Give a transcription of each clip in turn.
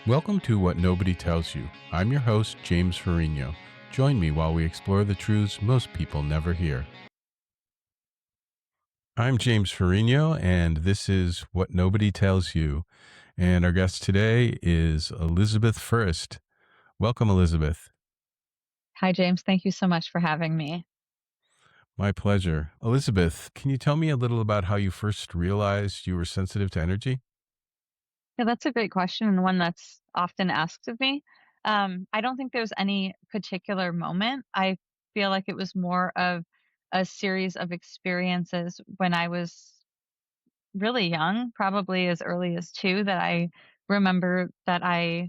Welcome to What Nobody Tells You. I'm your host, James Ferrigno. Join me while we explore the truths most people never hear. I'm James Ferrigno, and this is What Nobody Tells You. And our guest today is Elizabeth First. Welcome, Elizabeth. Hi, James. Thank you so much for having me. My pleasure. Elizabeth, can you tell me a little about how you first realized you were sensitive to energy? Yeah, that's a great question and one that's often asked of me. I don't think there's any particular moment. I feel like it was more of a series of experiences when I was really young, probably as early as two, that I remember that I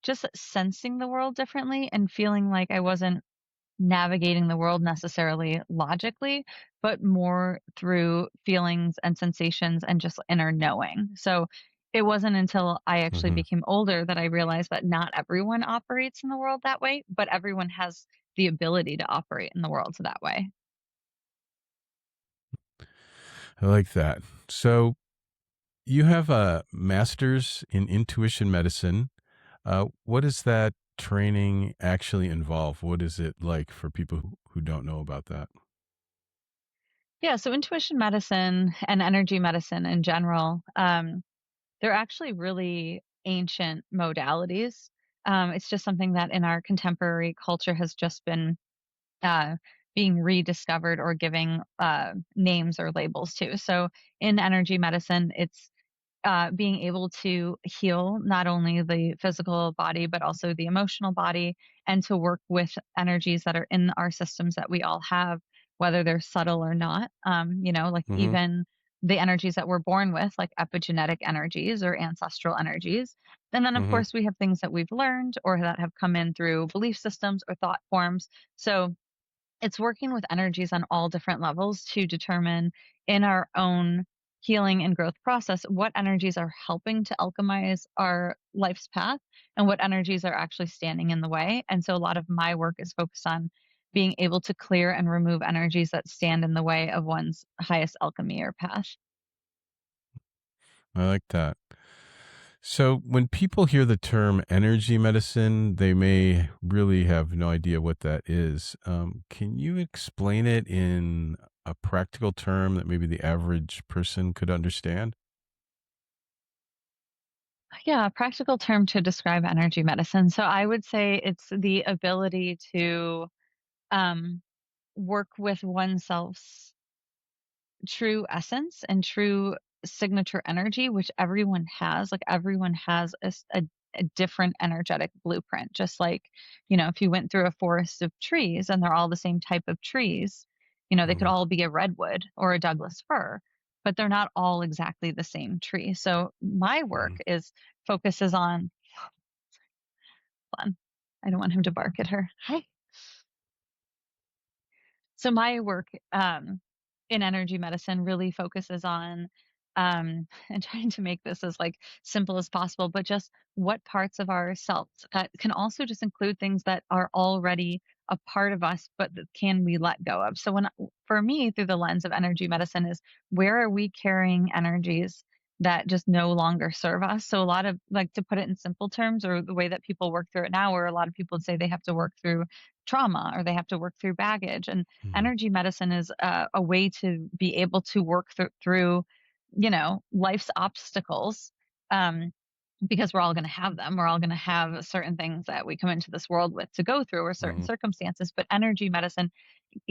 just sensing the world differently and feeling like I wasn't navigating the world necessarily logically, but more through feelings and sensations and just inner knowing. So it wasn't until I actually hmm became older that I realized that not everyone operates in the world that way, but everyone has the ability to operate in the world that way. I like that. So, you have a master's in intuition medicine. What does that training actually involve? What is it like for people who don't know about that? Yeah, so intuition medicine and energy medicine in general, they're actually really ancient modalities. It's just something that in our contemporary culture has just been uh, being rediscovered or giving names or labels to. So in energy medicine, it's being able to heal not only the physical body, but also the emotional body, and to work with energies that are in our systems that we all have, whether they're subtle or not. Like hmm even the energies that we're born with, like epigenetic energies or ancestral energies. And then, of hmm course, we have things that we've learned or that have come in through belief systems or thought forms. So it's working with energies on all different levels to determine in our own healing and growth process what energies are helping to alchemize our life's path and what energies are actually standing in the way. And so a lot of my work is focused on being able to clear and remove energies that stand in the way of one's highest alchemy or path. I like that. So, when people hear the term energy medicine, they may really have no idea what that is. Can you explain it in a practical term that maybe the average person could understand? Yeah, a practical term to describe energy medicine. So I would say it's the ability to um, work with oneself's true essence and true signature energy, which everyone has. Like everyone has a different energetic blueprint. Just like, if you went through a forest of trees and they're all the same type of trees, they could hmm all be a redwood or a Douglas fir, but they're not all exactly the same tree. So my work hmm is focuses on fun. I don't want him to bark at her. Hi. So my work in energy medicine really focuses on and trying to make this as like simple as possible, but just what parts of ourselves can also just include things that are already a part of us, but that can we let go of. So for me, through the lens of energy medicine, is where are we carrying energies that just no longer serve us. So a lot of, like, to put it in simple terms, or the way that people work through it now, where a lot of people say they have to work through trauma or they have to work through baggage. And hmm energy medicine is a way to be able to work through, life's obstacles. Um, because we're all going to have them. We're all going to have certain things that we come into this world with to go through or certain hmm circumstances. But energy medicine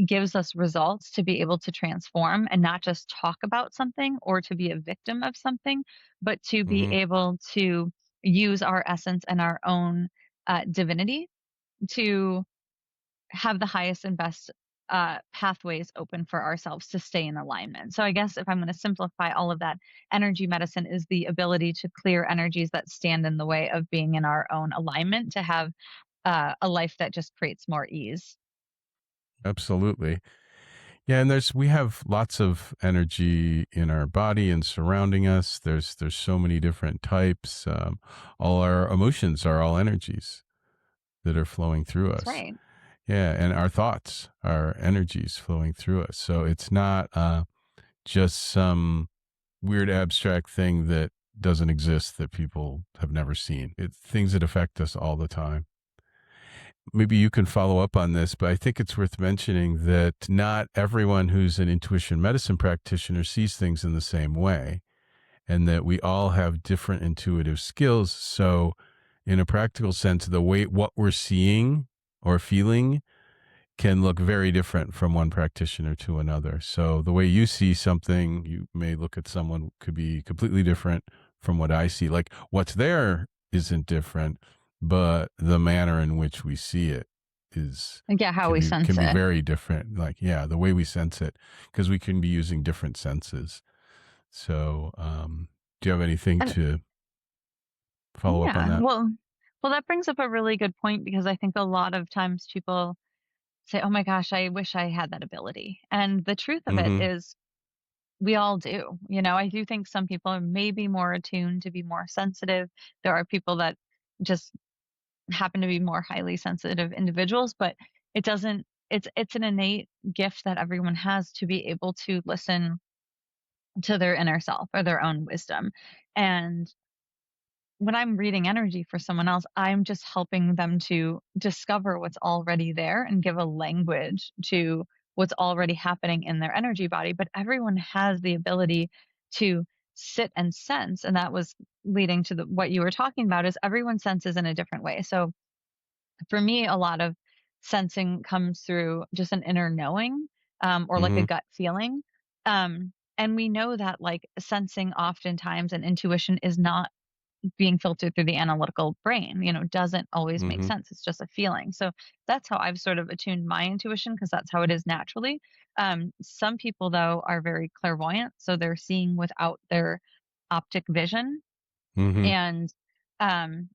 gives us results to be able to transform and not just talk about something or to be a victim of something, but to be hmm able to use our essence and our own divinity to have the highest and best pathways open for ourselves to stay in alignment. So, I guess if I'm going to simplify all of that, energy medicine is the ability to clear energies that stand in the way of being in our own alignment to have a life that just creates more ease. Absolutely. Yeah, and we have lots of energy in our body and surrounding us. There's so many different types. All our emotions are all energies that are flowing through That's us. right. Yeah, and our thoughts are energies flowing through us. So it's not just some weird abstract thing that doesn't exist that people have never seen. It's things that affect us all the time. Maybe you can follow up on this, but I think it's worth mentioning that not everyone who's an intuition medicine practitioner sees things in the same way, and that we all have different intuitive skills. So, in a practical sense, the way what we're seeing or feeling can look very different from one practitioner to another. So the way you see something, you may look at someone could be completely different from what I see. Like what's there isn't different, but the manner in which we see it is Like, yeah, how can we be sense it. very different. Like yeah, the way we sense it, because we can be using different senses. So do you have anything And to follow up on yeah, that? well, that brings up a really good point because I think a lot of times people say, "Oh my gosh, I wish I had that ability." And the truth of it Mm-hmm. is we all do. You know, I do think some people are maybe more attuned to be more sensitive. There are people that just happen to be more highly sensitive individuals, but it doesn't it's an innate gift that everyone has to be able to listen to their inner self or their own wisdom. And when I'm reading energy for someone else, I'm just helping them to discover what's already there and give a language to what's already happening in their energy body. But everyone has the ability to sit and sense. And that was leading to what you were talking about is everyone senses in a different way. So for me, a lot of sensing comes through just an inner knowing or like a Mm-hmm. gut feeling. And we know that like sensing oftentimes and intuition is not being filtered through the analytical brain, doesn't always make Mm-hmm. sense. It's just a feeling. So that's how I've sort of attuned my intuition because that's how it is naturally. Some people, though, are very clairvoyant. So they're seeing without their optic vision. Mm-hmm. And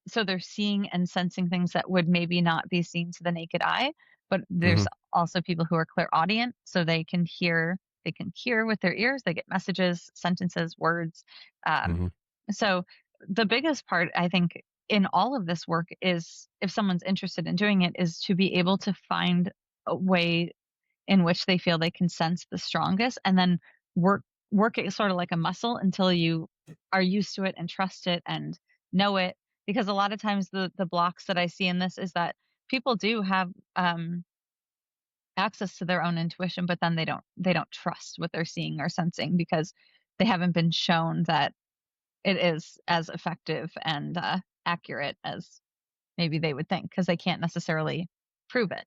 so they're seeing and sensing things that would maybe not be seen to the naked eye. But Mm-hmm. there's also people who are clairaudient. So they can hear with their ears, they get messages, sentences, words. Um, Mm-hmm. so the biggest part, I think, in all of this work is if someone's interested in doing it, is to be able to find a way in which they feel they can sense the strongest and then work work it sort of like a muscle until you are used to it and trust it and know it. Because a lot of times the blocks that I see in this is that people do have access to their own intuition, but then they don't trust what they're seeing or sensing because they haven't been shown that it is as effective and accurate as maybe they would think because they can't necessarily prove it.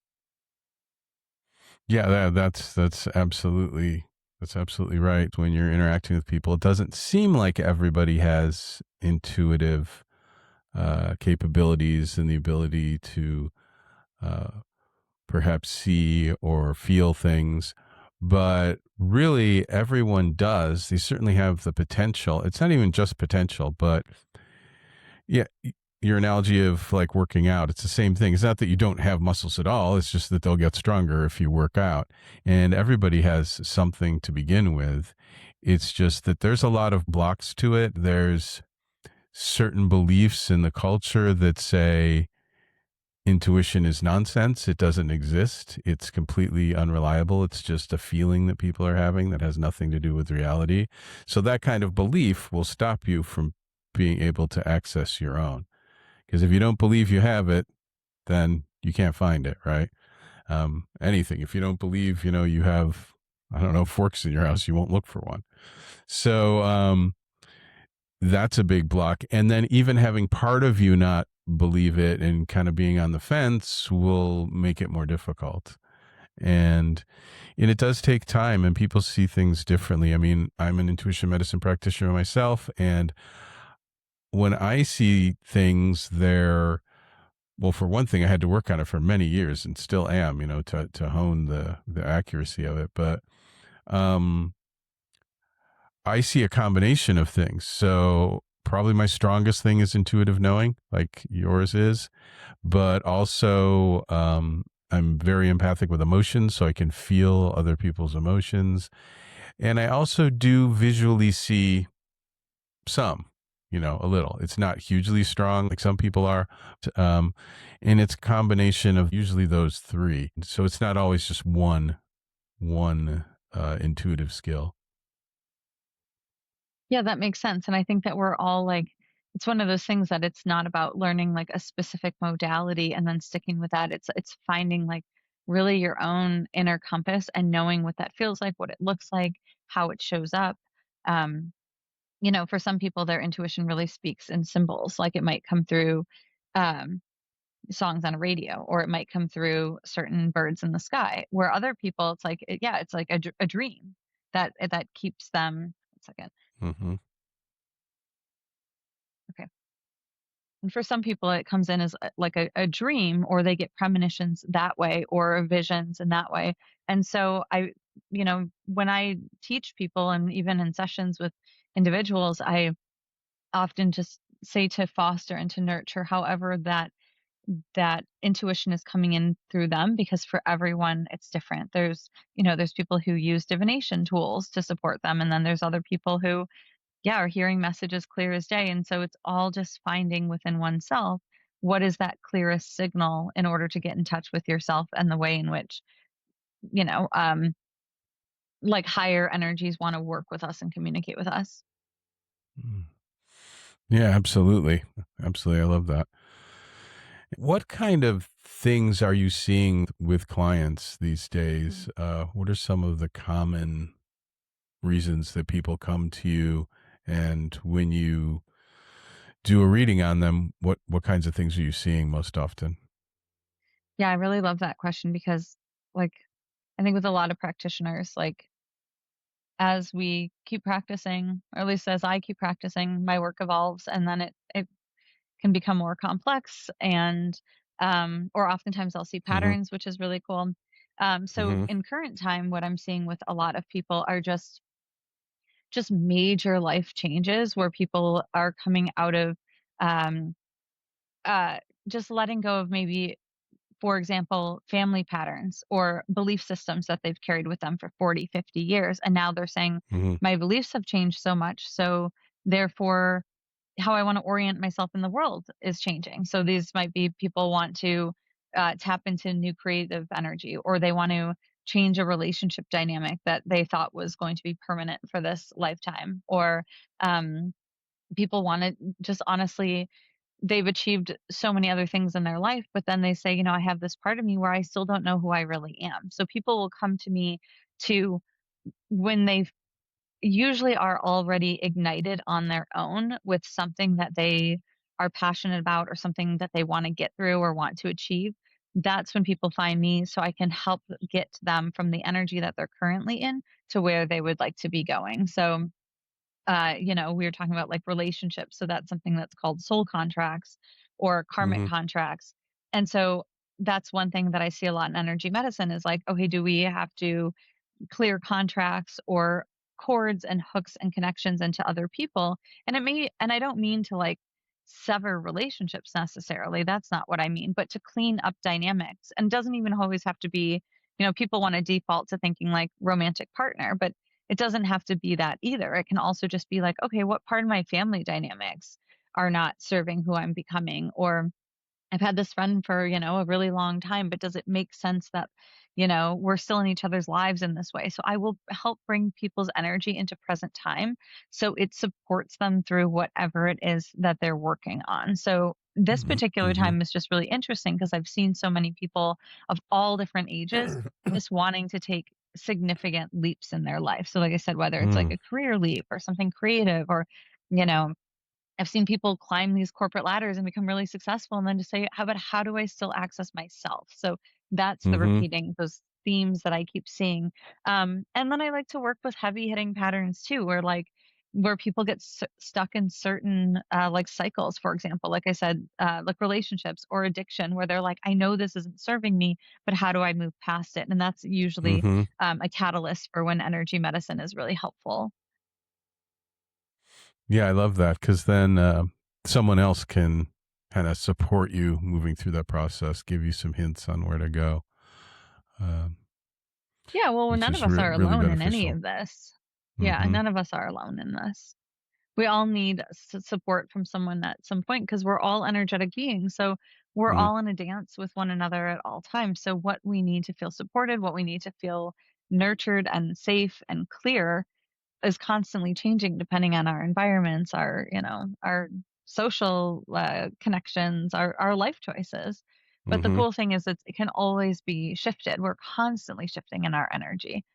Yeah, that's absolutely right. When you're interacting with people, it doesn't seem like everybody has intuitive capabilities and the ability to uh, perhaps see or feel things, but really everyone does. They certainly have the potential. It's not even just potential, but yeah, your analogy of like working out, it's the same thing. It's not that you don't have muscles at all. It's just that they'll get stronger if you work out. And everybody has something to begin with. It's just that there's a lot of blocks to it. There's certain beliefs in the culture that say intuition is nonsense. It doesn't exist. It's completely unreliable. It's just a feeling that people are having that has nothing to do with reality. So that kind of belief will stop you from being able to access your own. Because if you don't believe you have it, then you can't find it, right? Anything. If you don't believe, you have, I don't know, forks in your house, you won't look for one. So that's a big block. And then even having part of you not believe it and kind of being on the fence will make it more difficult. And it does take time and people see things differently. I mean, I'm an intuition medicine practitioner myself, and when I see things, they're well, for one thing, I had to work on it for many years and still am, to hone the accuracy of it. But um, I see a combination of things. So probably my strongest thing is intuitive knowing, like yours is, but also I'm very empathic with emotions, so I can feel other people's emotions, and I also do visually see some, a little. It's not hugely strong like some people are. Um, and it's a combination of usually those three. So it's not always just one intuitive skill. Yeah, that makes sense, and I think that we're all, like it's one of those things that it's not about learning, like, a specific modality and then sticking with that. It's finding, like, really your own inner compass and knowing what that feels like, what it looks like, how it shows up. Um, for some people, their intuition really speaks in symbols, like, it might come through, um, songs on a radio, or it might come through certain birds in the sky, where other people, it's like, yeah, it's like a dream that keeps them 1 second. Hmm. Okay. And for some people, it comes in as like a dream, or they get premonitions that way, or visions in that way. And so when I teach people, and even in sessions with individuals, I often just say to foster and to nurture however that intuition is coming in through them, because for everyone it's different. There's people who use divination tools to support them, and then there's other people who, yeah, are hearing messages clear as day. And so it's all just finding within oneself what is that clearest signal in order to get in touch with yourself, and the way in which, you know, um, like, higher energies want to work with us and communicate with us. Yeah, absolutely. Absolutely. I love that. What kind of things are you seeing with clients these days? What are some of the common reasons that people come to you? And when you do a reading on them, what kinds of things are you seeing most often? Yeah, I really love that question because, like, I think with a lot of practitioners, like, as we keep practicing, or at least as I keep practicing, my work evolves, and then it can become more complex, and or oftentimes I'll see Hmm. patterns, which is really cool. So Hmm. in current time, what I'm seeing with a lot of people are just major life changes, where people are coming out of um, uh, just letting go of, maybe, for example, family patterns or belief systems that they've carried with them for 40, 50 years. And now they're saying, Hmm. my beliefs have changed so much. So therefore, how I want to orient myself in the world is changing. So these might be people want to tap into new creative energy, or they want to change a relationship dynamic that they thought was going to be permanent for this lifetime, or um, people want to just honestly, they've achieved so many other things in their life, but then they say, I have this part of me where I still don't know who I really am. So people will come to me to, when they usually are already ignited on their own with something that they are passionate about, or something that they want to get through or want to achieve. That's when people find me, so I can help get them from the energy that they're currently in to where they would like to be going. So we were talking about, like, relationships. So that's something that's called soul contracts or karmic Hmm. contracts. And so that's one thing that I see a lot in energy medicine is like, okay, do we have to clear contracts or cords and hooks and connections into other people? And I don't mean to, like, sever relationships necessarily. That's not what I mean, but to clean up dynamics. And doesn't even always have to be, people want to default to thinking like romantic partner, but it doesn't have to be that either. It can also just be like, okay, what part of my family dynamics are not serving who I'm becoming? Or I've had this friend for, a really long time, but does it make sense that, we're still in each other's lives in this way? So I will help bring people's energy into present time so it supports them through whatever it is that they're working on. So this particular Hmm. time is just really interesting because I've seen so many people of all different ages just wanting to take significant leaps in their life. So like I said, whether it's like Mm. a career leap or something creative, or, you know, I've seen people climb these corporate ladders and become really successful, and then just say, how do I still access myself? So that's the Mhm. repeating those themes that I keep seeing. And then I like to work with heavy hitting patterns too, where people get stuck in certain like cycles, for example, like I said, like relationships or addiction, where they're like, I know this isn't serving me, but how do I move past it? And that's usually Mhm. a catalyst for when energy medicine is really helpful. Yeah, I love that because then, someone else can kinda support you moving through that process, give you some hints on where to go, um, Yeah, well, which none of is us are really alone in any beneficial. of this. Yeah, Mhm. none of us are alone in this. We all need support from someone at some point because we're all energetic beings. So we're Mm. all in a dance with one another at all times. So what we need to feel supported, what we need to feel nurtured and safe and clear, is constantly changing depending on our environments, our social connections, our life choices. But the Mhm. cool thing is it can always be shifted. We're constantly shifting in our energy.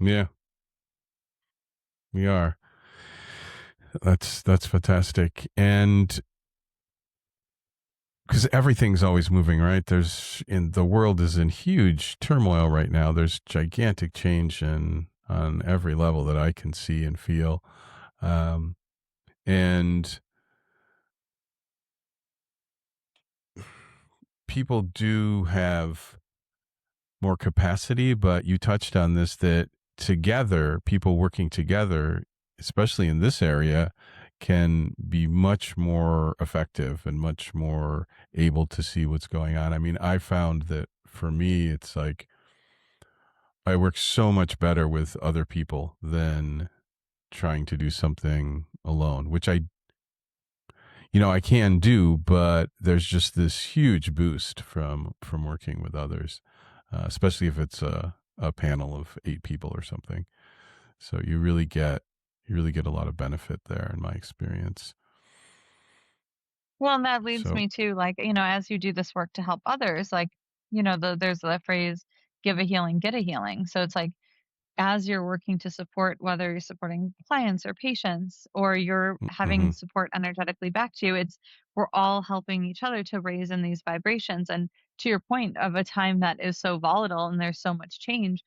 Yeah, we are. That's fantastic. And because everything's always moving, right? There's in the world is in huge turmoil right now. There's gigantic change in on every level that I can see and feel. Um, and people do have more capacity, but you touched on this that together, people working together, especially in this area, can be much more effective and much more able to see what's going on. I mean, I found that for me, it's like I work so much better with other people than trying to do something alone, which I can do, but there's just this huge boost from working with others, especially if it's a panel of 8 people or something. So you really get a lot of benefit there in my experience. Well, and that leads So me to, like, as you do this work to help others, like, there's the phrase, give a healing, get a healing. So it's like, as you're working to support, whether you're supporting clients or patients or you're having mhm, support energetically back to you, it's we're all helping each other to raise in these vibrations. And to your point of a time that is so volatile and there's so much change,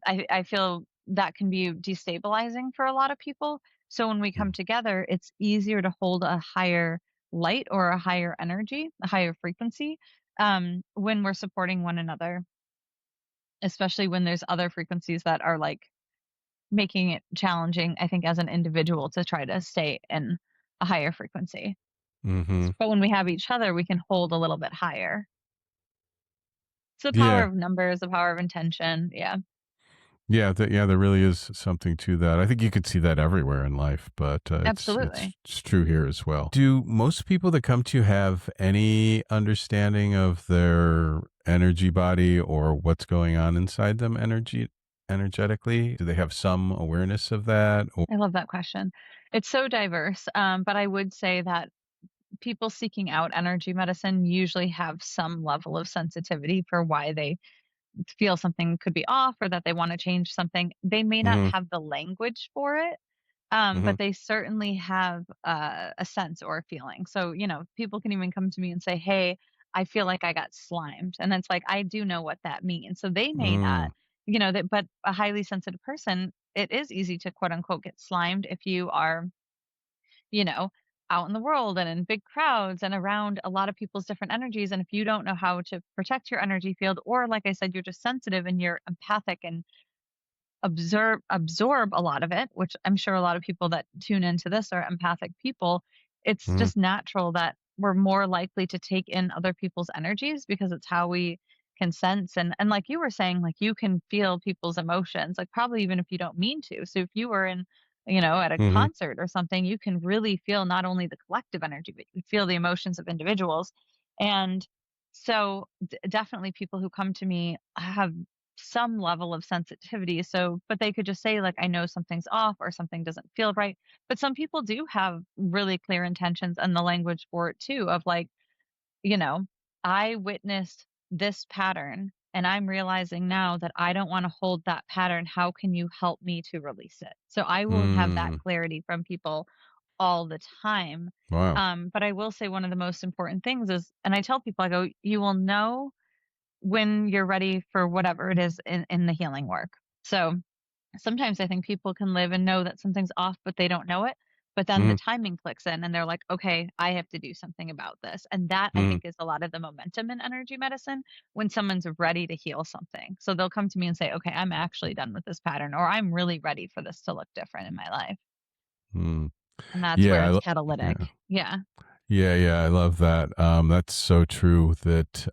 I feel that can be destabilizing for a lot of people. So when we come mm, together, it's easier to hold a higher light or a higher energy, a higher frequency, when we're supporting one another, especially when there's other frequencies that are like making it challenging, I think, as an individual to try to stay in a higher frequency. mhm. But when we have each other, we can hold a little bit higher. It's the power Yeah. of numbers, the power of intention. Yeah, Yeah, there really is something to that. I think you could see that everywhere in life, but it's absolutely. it's it's true here as well. Do most people that come to you have any understanding of their energy body or what's going on inside them energetically? Do they have some awareness of that? Or I love that question. It's so diverse, but I would say that people seeking out energy medicine usually have some level of sensitivity for why they feel something could be off or that they want to change something. They may not Mhm, have the language for it, mhm, but they certainly have a sense or a feeling. So, people can even come to me and say, "Hey, I feel like I got slimed," and it's like I do know what that means. So they may not, mm, that, but a highly sensitive person, it is easy to quote unquote get slimed if you are, you know, out in the world and in big crowds and around a lot of people's different energies. And if you don't know how to protect your energy field, or like I said, you're just sensitive and you're empathic and absorb a lot of it, which I'm sure a lot of people that tune into this are empathic people. It's mhm, just natural that we're more likely to take in other people's energies because it's how we can sense, and like you were saying, like you can feel people's emotions, like probably even if you don't mean to. So if you were in, at a mhm, concert or something, you can really feel not only the collective energy, but you feel the emotions of individuals. And so definitely people who come to me have some level of sensitivity. So, but they could just say, like, I know something's off or something doesn't feel right. But some people do have really clear intentions and the language for it too, of like, you know, I witnessed this pattern and I'm realizing now that I don't want to hold that pattern. How can you help me to release it? So I will have that mm. clarity from people all the time. Wow. But I will say one of the most important things is, and I tell people, I go, you will know when you're ready for whatever it is in the healing work. So sometimes I think people can live and know that something's off, but they don't know it. But then the Mhm, timing clicks in and they're like, okay, I have to do something about this. And that I mhm, think is a lot of the momentum in energy medicine when someone's ready to heal something. So they'll come to me and say, okay, I'm actually done with this pattern, or I'm really ready for this to look different in my life. mm. And that's where Yeah, it's yeah. catalytic. Yeah. Yeah, I love that. That's so true that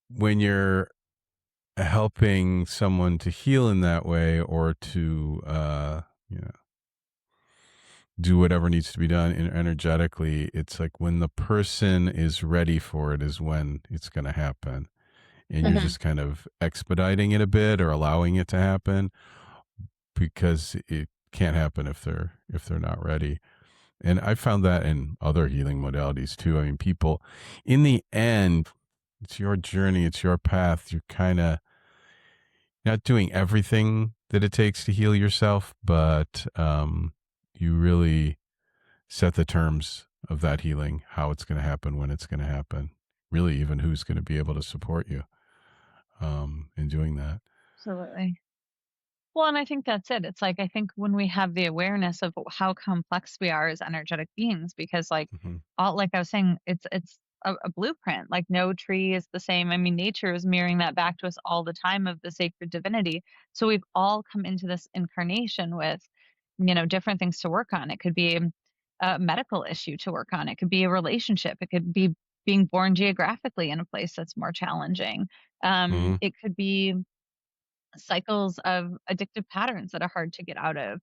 when you're helping someone to heal in that way or to you know do whatever needs to be done energetically, it's like when the person is ready for it is when it's going to happen. and you're Mhm. just kind of expediting it a bit or allowing it to happen because it can't happen if they're not ready. And I found that in other healing modalities too. I mean, people, in the end, it's your journey, it's your path. You're kind of not doing everything that it takes to heal yourself, but you really set the terms of that healing, how it's going to happen, when it's going to happen, really, even who's going to be able to support you in doing that. Absolutely. Well, and I think that's it. It's like I think when we have the awareness of how complex we are as energetic beings, because like Hmm. all like I was saying, it's a blueprint. Like no tree is the same. I mean, nature is mirroring that back to us all the time of the sacred divinity. So we've all come into this incarnation with, different things to work on. It could be a medical issue to work on. It could be a relationship. It could be being born geographically in a place that's more challenging. Hmm. It could be cycles of addictive patterns that are hard to get out of.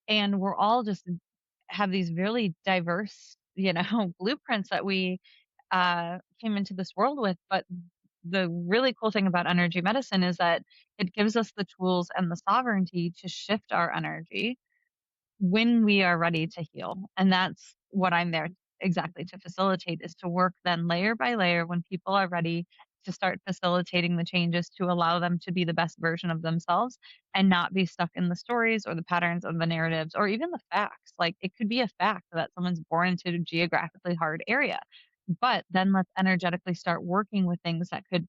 And we're all just have these really diverse, blueprints that we came into this world with. But the really cool thing about energy medicine is that it gives us the tools and the sovereignty to shift our energy when we are ready to heal. And that's what I'm there exactly to facilitate, is to work then layer by layer when people are ready to start facilitating the changes to allow them to be the best version of themselves and not be stuck in the stories or the patterns of the narratives or even the facts. Like it could be a fact that someone's born into a geographically hard area. But then let's energetically start working with things that could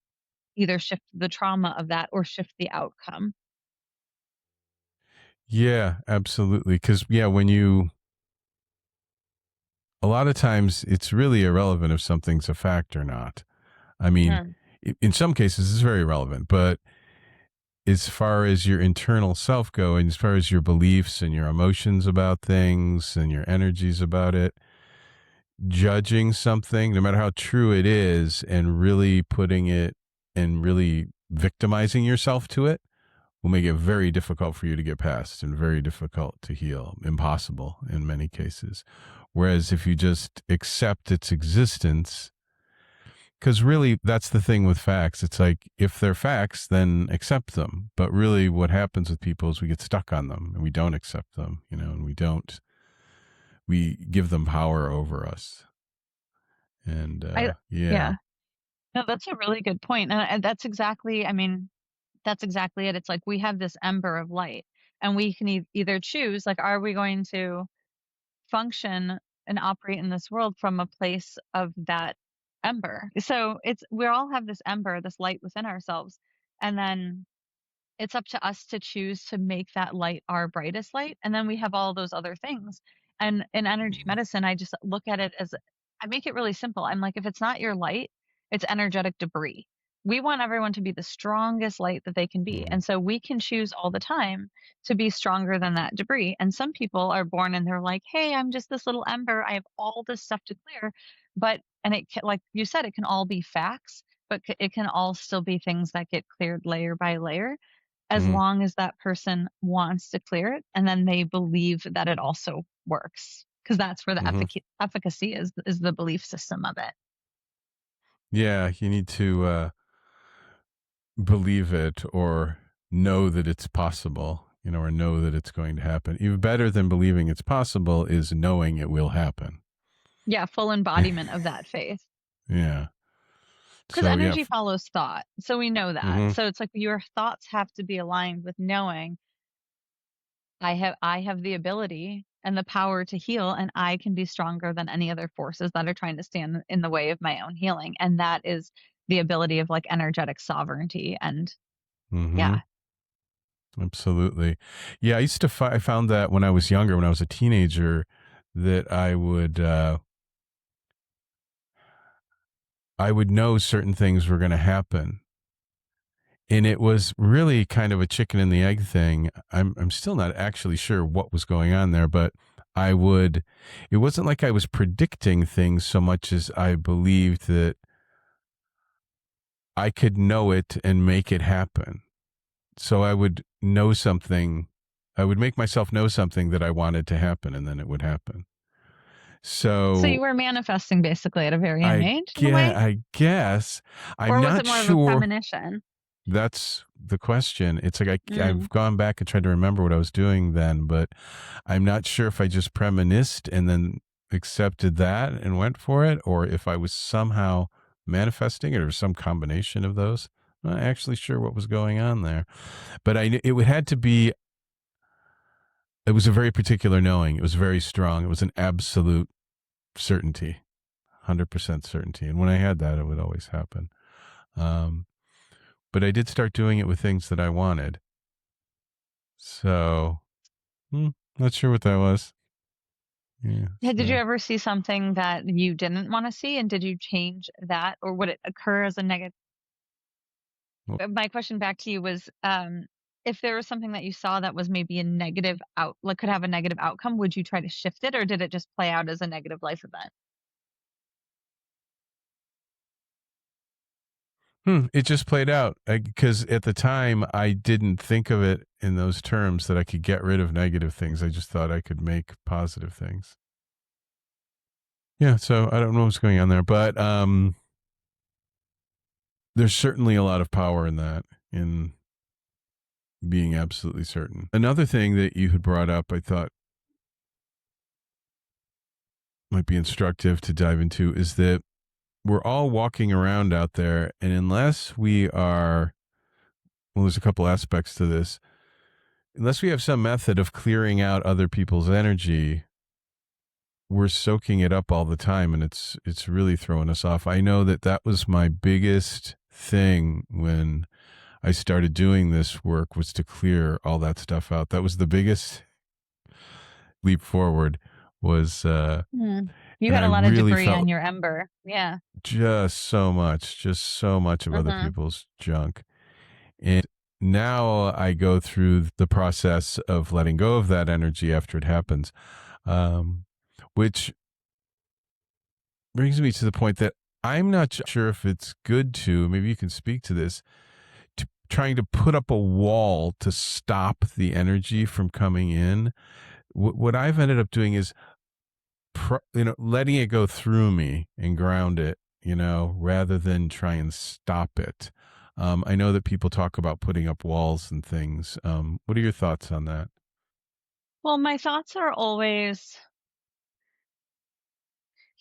either shift the trauma of that or shift the outcome. Yeah, absolutely. Because, yeah, a lot of times it's really irrelevant if something's a fact or not. I mean, Mhm. in some cases, it's very relevant, but as far as your internal self go, and as far as your beliefs and your emotions about things and your energies about it, judging something, no matter how true it is, and really putting it and really victimizing yourself to it will make it very difficult for you to get past and very difficult to heal, impossible in many cases. Whereas if you just accept its existence, because really that's the thing with facts. It's like if they're facts, then accept them. But really, what happens with people is we get stuck on them and we don't accept them, and we give them power over us. And I yeah. Yeah. No, that's a really good point, and that's exactly I mean, that's exactly it. It's like we have this ember of light, and we can either choose, like, are we going to function and operate in this world from a place of that ember? So, we all have this ember, this light within ourselves, and then it's up to us to choose to make that light our brightest light, and then we have all those other things. And in energy medicine, I just look at it as I make it really simple. I'm like, if it's not your light, it's energetic debris. We want everyone to be the strongest light that they can be. Mhm. And so we can choose all the time to be stronger than that debris. And some people are born and they're like, "Hey, I'm just this little ember. I have all this stuff to clear." But and like you said, it can all be facts, but it can all still be things that get cleared layer by layer as Mhm. long as that person wants to clear it and then they believe that it also works, because that's where the Mhm. efficacy is the belief system of it. Yeah, you need to believe it or know that it's possible, or know that it's going to happen. Even better than believing it's possible is knowing it will happen. Yeah, full embodiment of that faith, Yeah. because So yeah. energy follows thought, so we know that. Mhm. So it's like your thoughts have to be aligned with knowing I have the ability and the power to heal, and I can be stronger than any other forces that are trying to stand in the way of my own healing, and that is the ability of like energetic sovereignty. And yeah. Mhm. Absolutely. Yeah, I found that when I was younger, when I was a teenager, that I would know certain things were going to happen. And it was really kind of a chicken and the egg thing. I'm still not actually sure what was going on there, but I would it wasn't like I was predicting things so much as I believed that I could know it and make it happen. So I would know something, I would make myself know something that I wanted to happen, and then it would happen. So you So were manifesting basically at a very young age in a way? I guess I'm Or was not it more of a sure. premonition? That's the question. It's like Mm. I've gone back and tried to remember what I was doing then, but I'm not sure if I just premonised and then accepted that and went for it, or if I was somehow manifesting it, or some combination of those. I'm not actually sure what was going on there, but it had to be. It was a very particular knowing. It was very strong. It was an absolute certainty, 100% certainty. And when I had that, it would always happen. Um, but I did start doing it with things that I wanted. So, not sure what that was. Yeah. Yeah, did you So, ever see something that you didn't wanna see, and did you change that, or would it occur as a negative? well, My question back to you was, if there was something that you saw that was maybe a negative like, could have a negative outcome, would you try to shift it, or did it just play out as a negative life event? it just played out because at the time I didn't think of it in those terms that I could get rid of negative things. I just thought I could make positive things. Yeah. So I don't know what's going on there, but there's certainly a lot of power in that, in being absolutely certain. Another thing that you had brought up, I thought might be instructive to dive into, is that we're all walking around out there, and unless we are, well, there's a couple aspects to this. Unless we have some method of clearing out other people's energy, we're soaking it up all the time, and it's really throwing us off. I know that that was my biggest thing when I started doing this work, was to clear all that stuff out. That was the biggest leap forward, was Hmm. You and had I a lot of really debris felt on your ember. Yeah. just so much of other Mhm. people's junk. And now I go through the process of letting go of that energy after it happens, um, which brings me to the point that I'm not sure if it's good to, maybe you can speak to this, to trying to put up a wall to stop the energy from coming in. What I've ended up doing is, letting it go through me and ground it, rather than try and stop it. I know that people talk about putting up walls and things. What are your thoughts on that? Well, my thoughts are always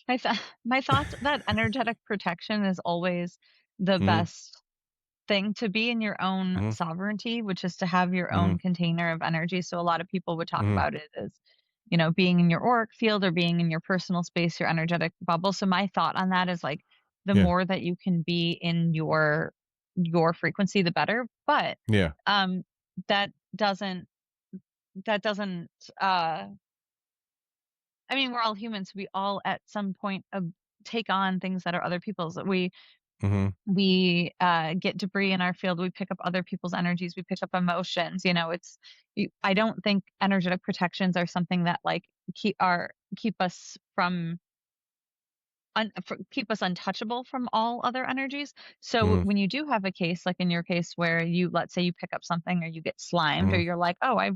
my th my thoughts that energetic protection is always the Mm-hmm. best thing to be in your own Mm-hmm. sovereignty, which is to have your Mm-hmm. own container of energy. So a lot of people would talk Mm-hmm. about it as, being in your auric field or being in your personal space, your energetic bubble. So my thought on that is like the Yeah. more that you can be in your frequency, the better. But Yeah. um that doesn't that doesn't I mean, we're all humans. We all at some point take on things that are other people's. Mm-hmm. We get debris in our field. We pick up other people's energies. We pick up emotions. I don't think energetic protections are something that like keep us from keep us untouchable from all other energies. So Mm-hmm. when you do have a case like in your case where let's say you pick up something or you get slimed or Mm-hmm. you're like, oh, I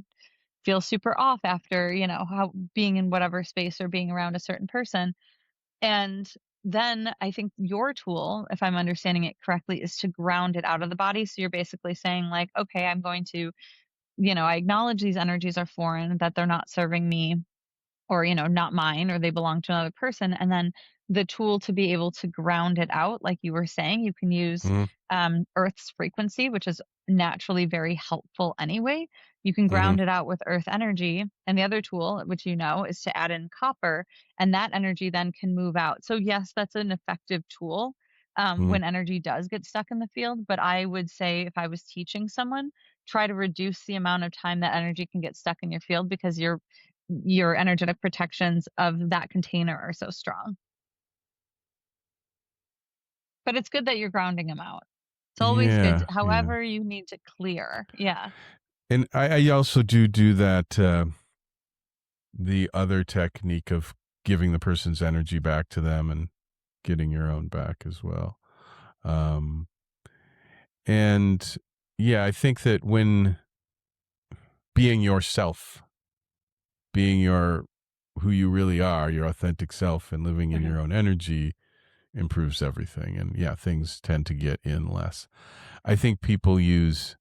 feel super off after how being in whatever space or being around a certain person. And then I think your tool, if I'm understanding it correctly, is to ground it out of the body. So you're basically saying, like, okay, I'm going to, I acknowledge these energies are foreign, that they're not serving me or not mine, or they belong to another person. And then the tool to be able to ground it out, like you were saying, you can use Mm-hmm. earth's frequency, which is naturally very helpful anyway. You can Mm-hmm. ground it out with earth energy, and the other tool, which is to add in copper, and that energy then can move out. So yes, that's an effective tool Mm-hmm. when energy does get stuck in the field. But I would say, if I was teaching someone, try to reduce the amount of time that energy can get stuck in your field, because your energetic protections of that container are so strong. But it's good that you're grounding them out. It's always good Yeah. Yeah. however you need to clear. Yeah. And I also do that. The other technique of giving the person's energy back to them and getting your own back as well. Um, and yeah, I think that when being yourself, being your who you really are, your authentic self, and living in Mhm. your own energy improves everything. And yeah, things tend to get in less. I think people use,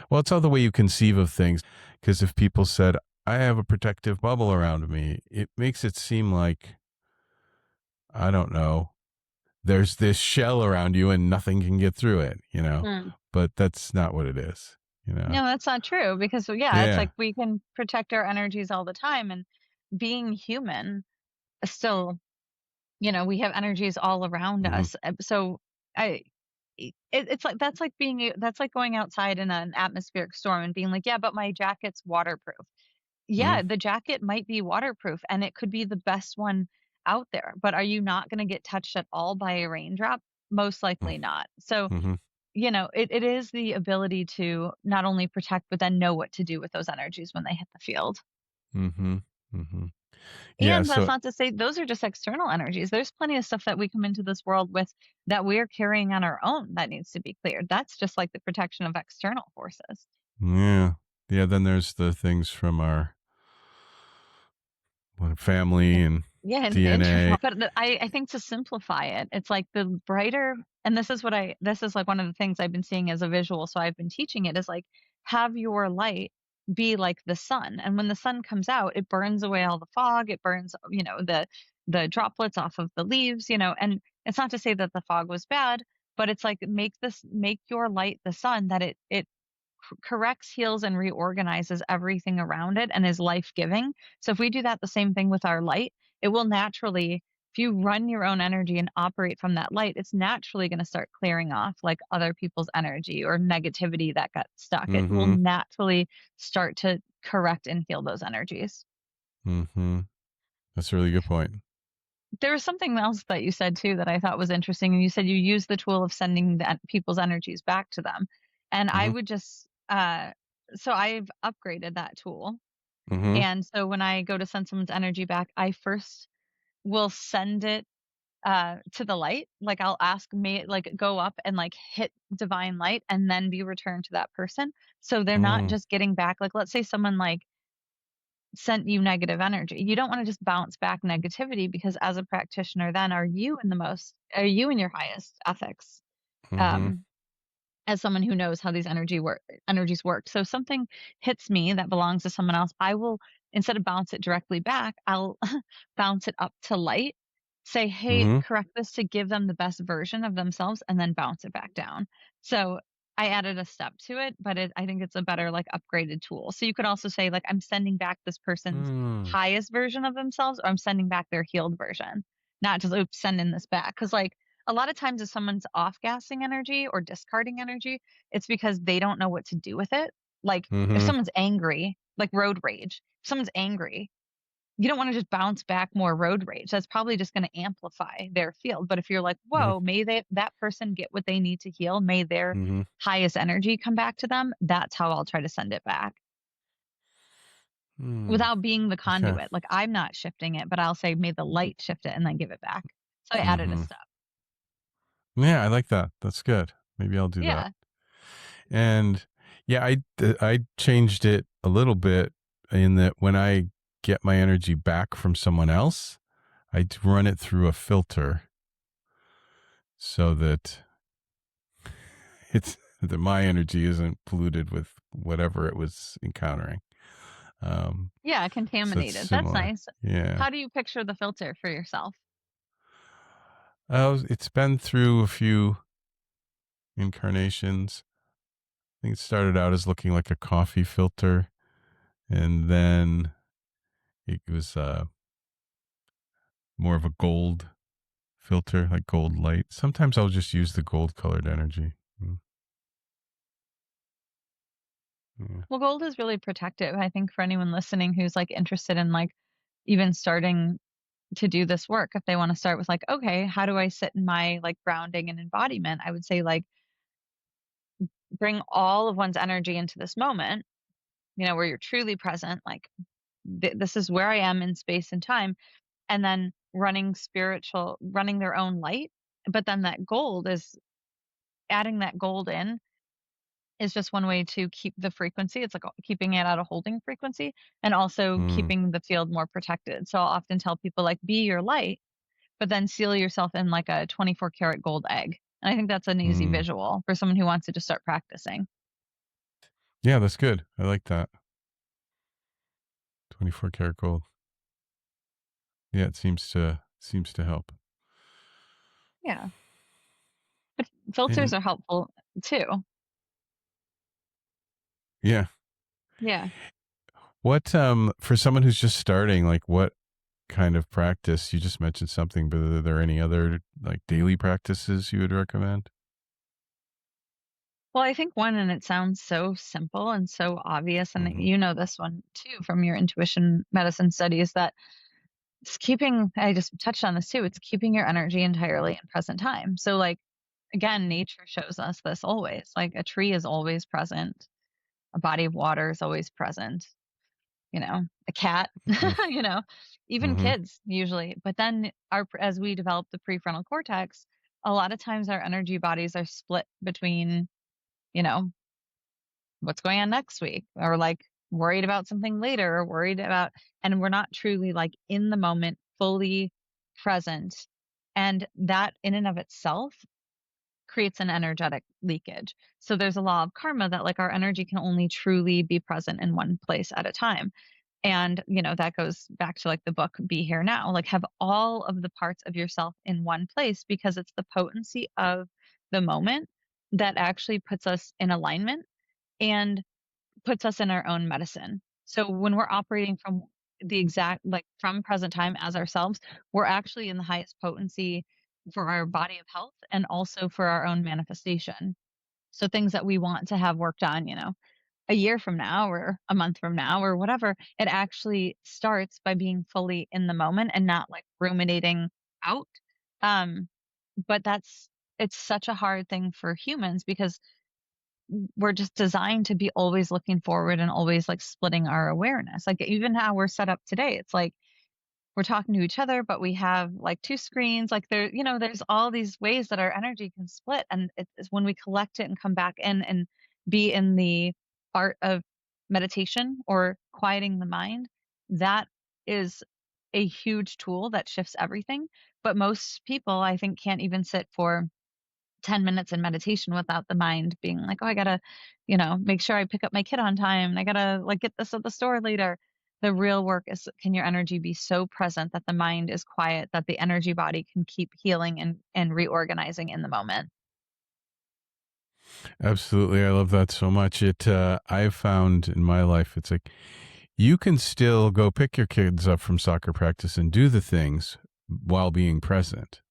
well, it's all the way you conceive of things. Because if people said, I have a protective bubble around me, it makes it seem like, I don't know, there's this shell around you and nothing can get through it, you know? Mm. But that's not what it is, you know? No, that's not true because, yeah, it's Yeah. like we can protect our energies all the time, and being human still, we have energies all around Hmm. us. So I it's like that's like going outside in an atmospheric storm and being like, "Yeah, but my jacket's waterproof." Hmm. Yeah, the jacket might be waterproof and it could be the best one out there, but are you not gonna get touched at all by a raindrop? Most likely not. So, Hmm. it is the ability to not only protect, but then know what to do with those energies when they hit the field. Hmm. Hmm. Yeah. And that's So, not to say those are just external energies. There's plenty of stuff that we come into this world with that we're carrying on our own that needs to be cleared. That's just like the protection of external forces. yeah. Yeah. Then there's the things from our family and Yeah, and DNA. internal. But I think to simplify it, it's like the brighter, and this is like one of the things I've been seeing as a visual, so I've been teaching it is like have your light be like the sun. And when the sun comes out, it burns away all the fog, it burns, the droplets off of the leaves, and it's not to say that the fog was bad, but it's like make your light the sun that it corrects, heals, and reorganizes everything around it and is life giving. So if we do that the same thing with our light, it will naturally, if you run your own energy and operate from that light, it's naturally going to start clearing off like other people's energy or negativity that got stuck. It will Hmm. naturally start to correct and heal those energies. Hmm. That's a really good point. There was something else that you said too that I thought was interesting. And you said you use the tool of sending people's energies back to them. And I Hmm. would just, so I've upgraded that tool. Hmm. And so when I go to send someone's energy back, I first will send it to the light. Like I'll ask me like go up and like hit divine light and then be returned to that person. So they're not Mm. just getting back like let's say someone like sent you negative energy. You don't want to just bounce back negativity because as a practitioner then are you in your highest ethics? Mhm. Um as someone who knows how these energies work. So if something hits me that belongs to someone else, I will instead of bounce it directly back, I'll bounce it up to light, say, "Hey, Mhm. correct this to give them the best version of themselves," and then bounce it back down. So I added a step to it, but I think it's a better like upgraded tool. So you could also say like I'm sending back this person's Mm. highest version of themselves or I'm sending back their healed version. Not just oops, sending this back cuz like a lot of times if someone's off gassing energy or discarding energy, it's because they don't know what to do with it. Like if Mhm. someone's angry, like road rage, if someone's angry, you don't want to just bounce back more road rage. That's probably just going to amplify their field. But if you're like, Mhm. whoa, that person get what they need to heal, may their Mhm. highest energy come back to them, that's how I'll try to send it back Mm. without being the Okay. conduit. Like I'm not shifting it, but I'll say, may the light shift it and then give it back. So I added a Mhm. step. Yeah, I like that. That's good. Maybe I'll do that. Yeah. And yeah, I changed it a little bit in that when I get my energy back from someone else, run it through a filter so that it's that my energy isn't polluted with whatever it was encountering. Yeah, So it's contaminated. That's similar. nice. Yeah. How do you picture the filter for yourself? It's been through a few incarnations. I think it started out as looking like a coffee filter, and then it was more of a gold filter, like gold light. Sometimes I'll just use the gold colored energy. Mm, yeah. Well, gold is really protective. I think for anyone listening who's like interested in like even starting to do this work, if they want to start with like, okay, how do I sit in my like grounding and embodiment? I would say like bring all of one's energy into this moment, where you're truly present, like this is where I am in space and time, and then running their own light. But then that gold is adding that gold in is just one way to keep the frequency. It's like keeping it at a holding frequency and also Mm, keeping the field more protected. So I'll often tell people like be your light, but then seal yourself in like a 24 karat gold egg. And I think that's an easy mm. visual for someone who wants to just start practicing. Yeah, that's good. I like that. 24 karat gold. Yeah, it seems to help. Yeah. But filters And are helpful too. yeah. Yeah. What for someone who's just starting, like what kind of practice? You just mentioned something, but are there any other like daily practices you would recommend? Well, I think one, and it sounds so simple and so obvious, and Hmm. you know this one too from your intuition medicine studies, that it's keeping, I just touched on this too, it's keeping your energy entirely in present time. So, like, again, nature shows us this always. Like, a tree is always present, a body of water is always present, a cat, you know, even Hmm. kids usually. But then, as we develop the prefrontal cortex, a lot of times our energy bodies are split between, you know, what's going on next week or like worried about something later or worried about, and we're not truly like in the moment, fully present. And that in and of itself creates an energetic leakage. So there's a law of karma that like our energy can only truly be present in one place at a time. And, that goes back to like the book Be Here Now, like have all of the parts of yourself in one place because it's the potency of the moment that actually puts us in alignment and puts us in our own medicine. So when we're operating from the exact like from present time as ourselves, we're actually in the highest potency for our body of health and also for our own manifestation. So things that we want to have worked on, a year from now or a month from now or whatever, it actually starts by being fully in the moment and not like ruminating out. Um, but it's such a hard thing for humans because we're just designed to be always looking forward and always like splitting our awareness. Like even how we're set up today, it's like we're talking to each other, but we have like two screens. Like there's all these ways that our energy can split. And it's when we collect it and come back in and be in the art of meditation or quieting the mind, that is a huge tool that shifts everything. But most people, I think, can't even sit for 10 minutes in meditation without the mind being like, "Oh, I gotta, make sure I pick up my kid on time, and I gotta, like, get this at the store later." The real work is, can your energy be so present that the mind is quiet, that the energy body can keep healing and reorganizing in the moment? Absolutely. I love that so much. I've found in my life, it's like you can still go pick your kids up from soccer practice and do the things while being present,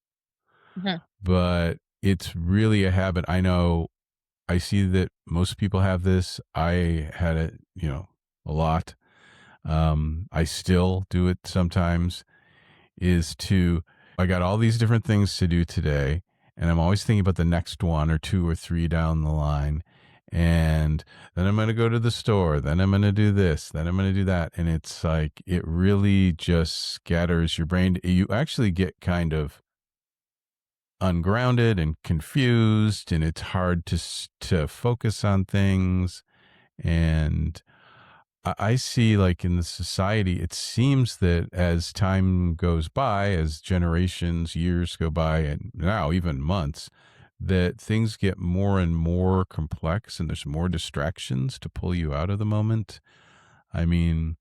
Mhm. but it's really a habit. I know I see that most people have this. I had it, a lot. I still do it sometimes. Is to I got all these different things to do today, and I'm always thinking about the next one or two or three down the line. And then I'm going to go to the store, then I'm going to do this, then I'm going to do that. And it's like it really just scatters your brain. You actually get kind of ungrounded and confused, and it's hard to focus on things. And I see, like, in the society, it seems that as time goes by, as generations, years go by, and now even months, that things get more and more complex and there's more distractions to pull you out of the moment. I mean,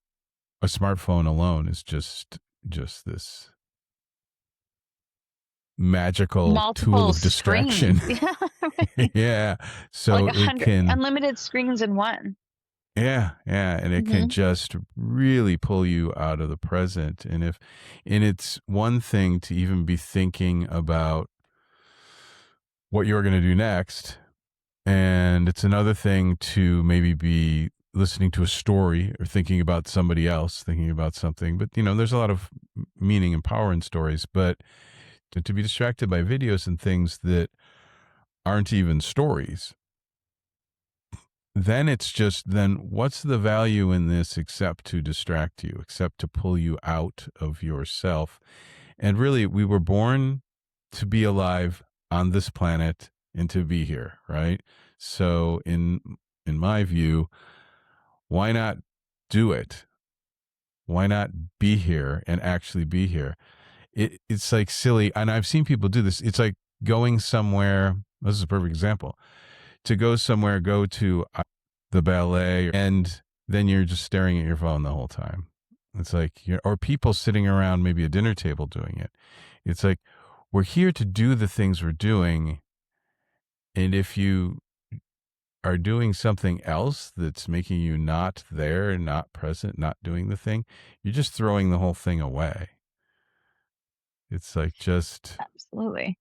a smartphone alone is just this magical tool Multiple of distraction. screens. Yeah, right. Yeah. Like So it 100 can unlimited screens in one. Yeah, yeah, and it can Mhm. just really pull you out of the present. And it's one thing to even be thinking about what you're going to do next, and it's another thing to maybe be listening to a story or thinking about somebody else, thinking about something. But there's a lot of meaning and power in stories, but to be distracted by videos and things that aren't even stories, then it's just then what's the value in this except to distract you, except to pull you out of yourself? And really, we were born to be alive on this planet and to be here, right? So in my view, why not do it? Why not be here and actually be here? It's like silly, and I've seen people do this. It's like going somewhere. This is a perfect example. To go somewhere, go to the ballet, and then you're just staring at your phone the whole time. It's like, or people sitting around maybe a dinner table doing it. It's like, we're here to do the things we're doing. And if you are doing something else that's making you not there, not present, not doing the thing, you're just throwing the whole thing away. It's like Absolutely.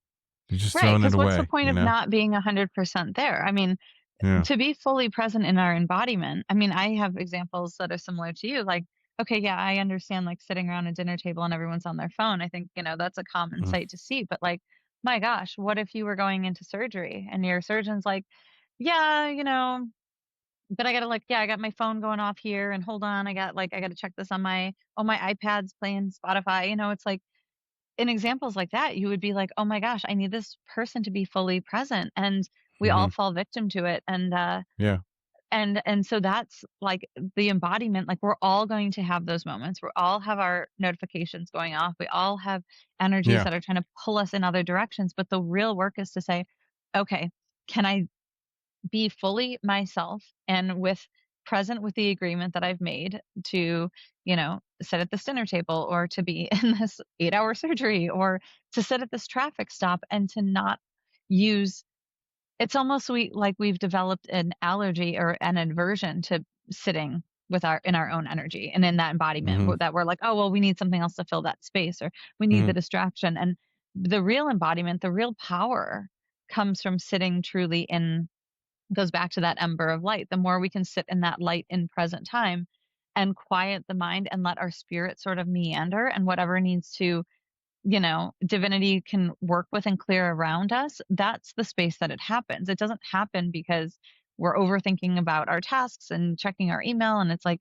you're just Right, throwing it because what's the away, point you of know? not being 100% there? I mean, Yeah. to be fully present in our embodiment, I mean, I have examples that are similar to you. Like, okay, yeah, I understand like sitting around a dinner table and everyone's on their phone. I think, that's a common Mm, sight to see. But like, my gosh, what if you were going into surgery and your surgeon's like, yeah, but I gotta like, yeah, I got my phone going off here and hold on, I gotta check this on my iPad's playing Spotify. It's like in examples like that, you would be like, "Oh my gosh, I need this person to be fully present." And we all mhm. fall victim to it. Yeah. And so that's like the embodiment. Like we're all going to have those moments. We all have our notifications going off. We all have energies Yeah. that are trying to pull us in other directions. But the real work is to say, okay, can I be fully myself and with present with the agreement that I've made to, sit at this dinner table or to be in this 8-hour surgery or to sit at this traffic stop and to not use it's almost like we've developed an allergy or an aversion to sitting with our own energy and in that embodiment Mhm. that we're like, oh well, we need something else to fill that space or we need the Mhm. distraction. And the real embodiment, the real power comes from sitting truly in goes back to that ember of light. The more we can sit in that light in present time and quiet the mind and let our spirit sort of meander and whatever needs to, divinity can work with and clear around us, that's the space that it happens. It doesn't happen because we're overthinking about our tasks and checking our email. And it's like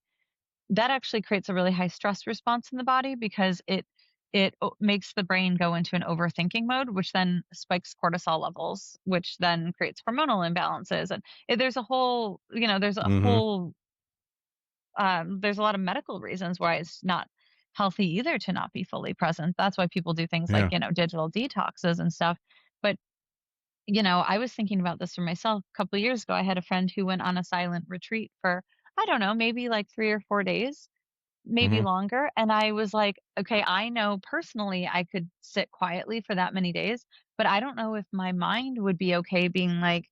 that actually creates a really high stress response in the body because it makes the brain go into an overthinking mode, which then spikes cortisol levels, which then creates hormonal imbalances. And there's a whole, Mhm. there's a lot of medical reasons why it's not healthy either to not be fully present. That's why people do things like, Yeah. digital detoxes and stuff. But, I was thinking about this for myself a couple of years ago. I had a friend who went on a silent retreat for, I don't know, maybe like 3 or 4 days, maybe Mhm. longer. And I was like, okay, I know personally I could sit quietly for that many days, but I don't know if my mind would be okay being like,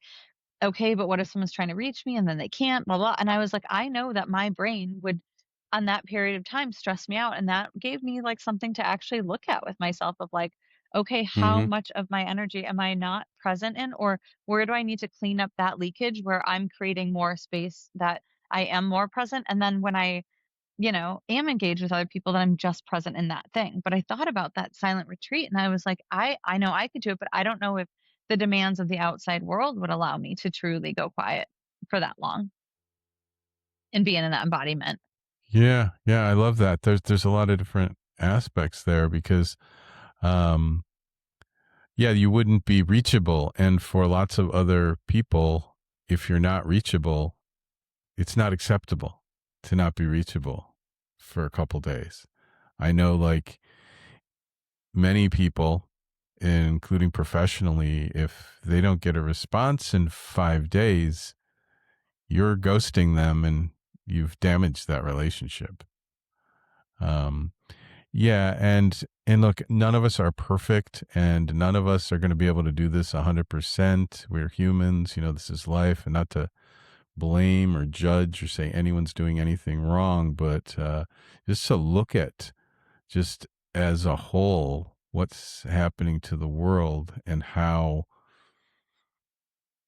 okay, but what if someone's trying to reach me and then they can't, blah, blah. And I was like, I know that my brain would, on that period of time, stress me out. And that gave me like something to actually look at with myself of like, okay, how Mhm. much of my energy am I not present in? Or where do I need to clean up that leakage where I'm creating more space that I am more present? And then when I am engaged with other people, that I'm just present in that thing. But I thought about that silent retreat and I was like, I know I could do it, but I don't know if the demands of the outside world would allow me to truly go quiet for that long and be in that embodiment. Yeah. Yeah, I love that. There's a lot of different aspects there because um yeah, you wouldn't be reachable, and for lots of other people, if you're not reachable, it's not acceptable to not be reachable for a couple days. I know like many people, including professionally, if they don't get a response in 5 days, you're ghosting them and you've damaged that relationship. Um, yeah, and look, none of us are perfect, and none of us are going to be able to do this 100%. We're humans, this is life, and not to blame or judge or say anyone's doing anything wrong, but just to look at just as a whole what's happening to the world and how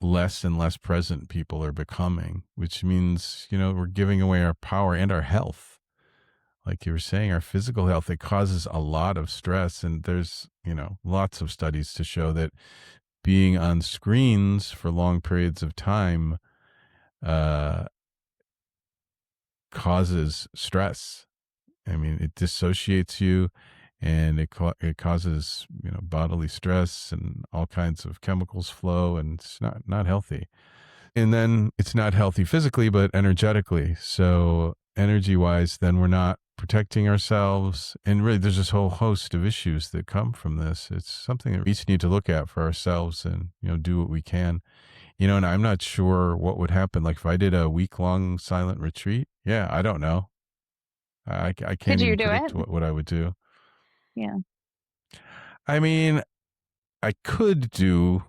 less and less present people are becoming, which means, we're giving away our power and our health. Like you were saying, our physical health, it causes a lot of stress. And there's, lots of studies to show that being on screens for long periods of time uh, causes stress. I mean, it dissociates you and it causes, bodily stress and all kinds of chemicals flow and it's not healthy. And then it's not healthy physically, but energetically. So, energy wise, then we're not protecting ourselves. And really, there's this whole host of issues that come from this. It's something that we each need to look at for ourselves and, do what we can. And I'm not sure what would happen. Like if I did a week long silent retreat, yeah, I don't know. I Could can't you even do it? predict what I would do. Yeah. I mean, I could do,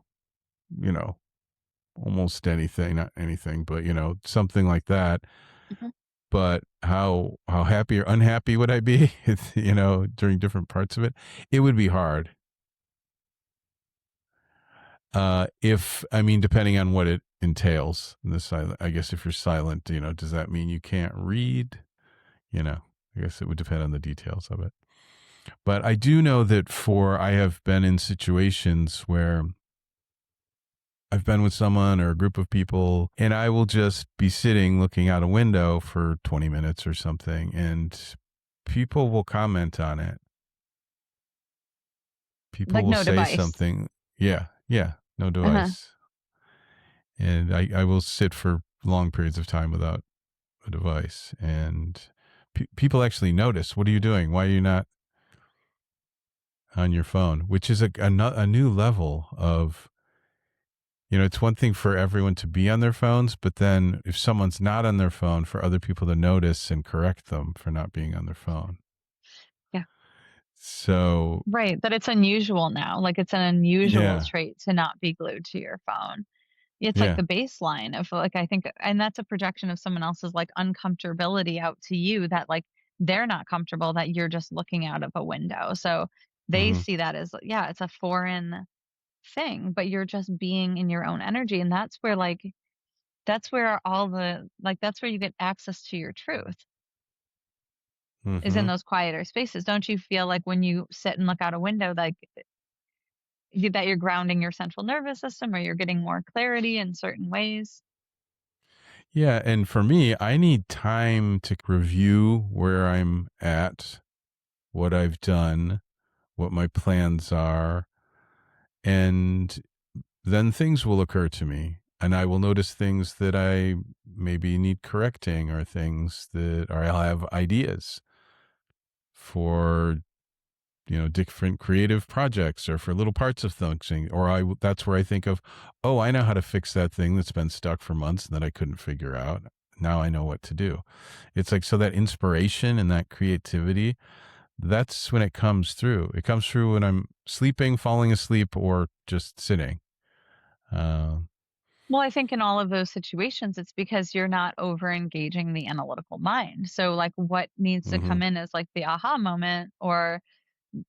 you know, almost anything, not anything, but, something like that. Mhm. But how happy or unhappy would I be, during different parts of it? It would be hard. If I mean, depending on what it entails. In the silent, I guess if you're silent, does that mean you can't read? You know, I guess it would depend on the details of it. But I do know that I have been in situations where I've been with someone or a group of people, and I will just be sitting looking out a window for 20 minutes or something, and people will comment on it. People Like, will no say device. something. Yeah, yeah, no Uh-huh. device. And I will sit for long periods of time without a device. And people actually notice, what are you doing? Why are you not on your phone? Which is a new level of, it's one thing for everyone to be on their phones, but then if someone's not on their phone, for other people to notice and correct them for not being on their phone. Yeah. So, Right, that it's unusual now, like, it's an unusual yeah, trait to not be glued to your phone. It's like yeah, the baseline of, like, I think and that's a projection of someone else's, like, uncomfortability out to you that, like, they're not comfortable that you're just looking out of a window, so they hmm see that as, yeah, it's a foreign thing, but you're just being in your own energy, and that's where, like that's where all the like, that's where you get access to your truth, is in hmm those quieter spaces. Don't you feel like when you sit and look out a window, like, that you're grounding your central nervous system or you're getting more clarity in certain ways? yeah. And for me, I need time to review where I'm at, what I've done, what my plans are, and then things will occur to me. And I will notice things that I maybe need correcting, or things that, or I'll have ideas for, different creative projects, or for little parts of something. Or that's where I think of, oh, I know how to fix that thing that's been stuck for months and that I couldn't figure out. Now I know what to do. It's like, so that inspiration and that creativity, that's when it comes through. It comes through when I'm sleeping, falling asleep, or just sitting. Uh, Well, I think in all of those situations, it's because you're not over engaging the analytical mind. So, like, what needs to hmm come in is like the aha moment, or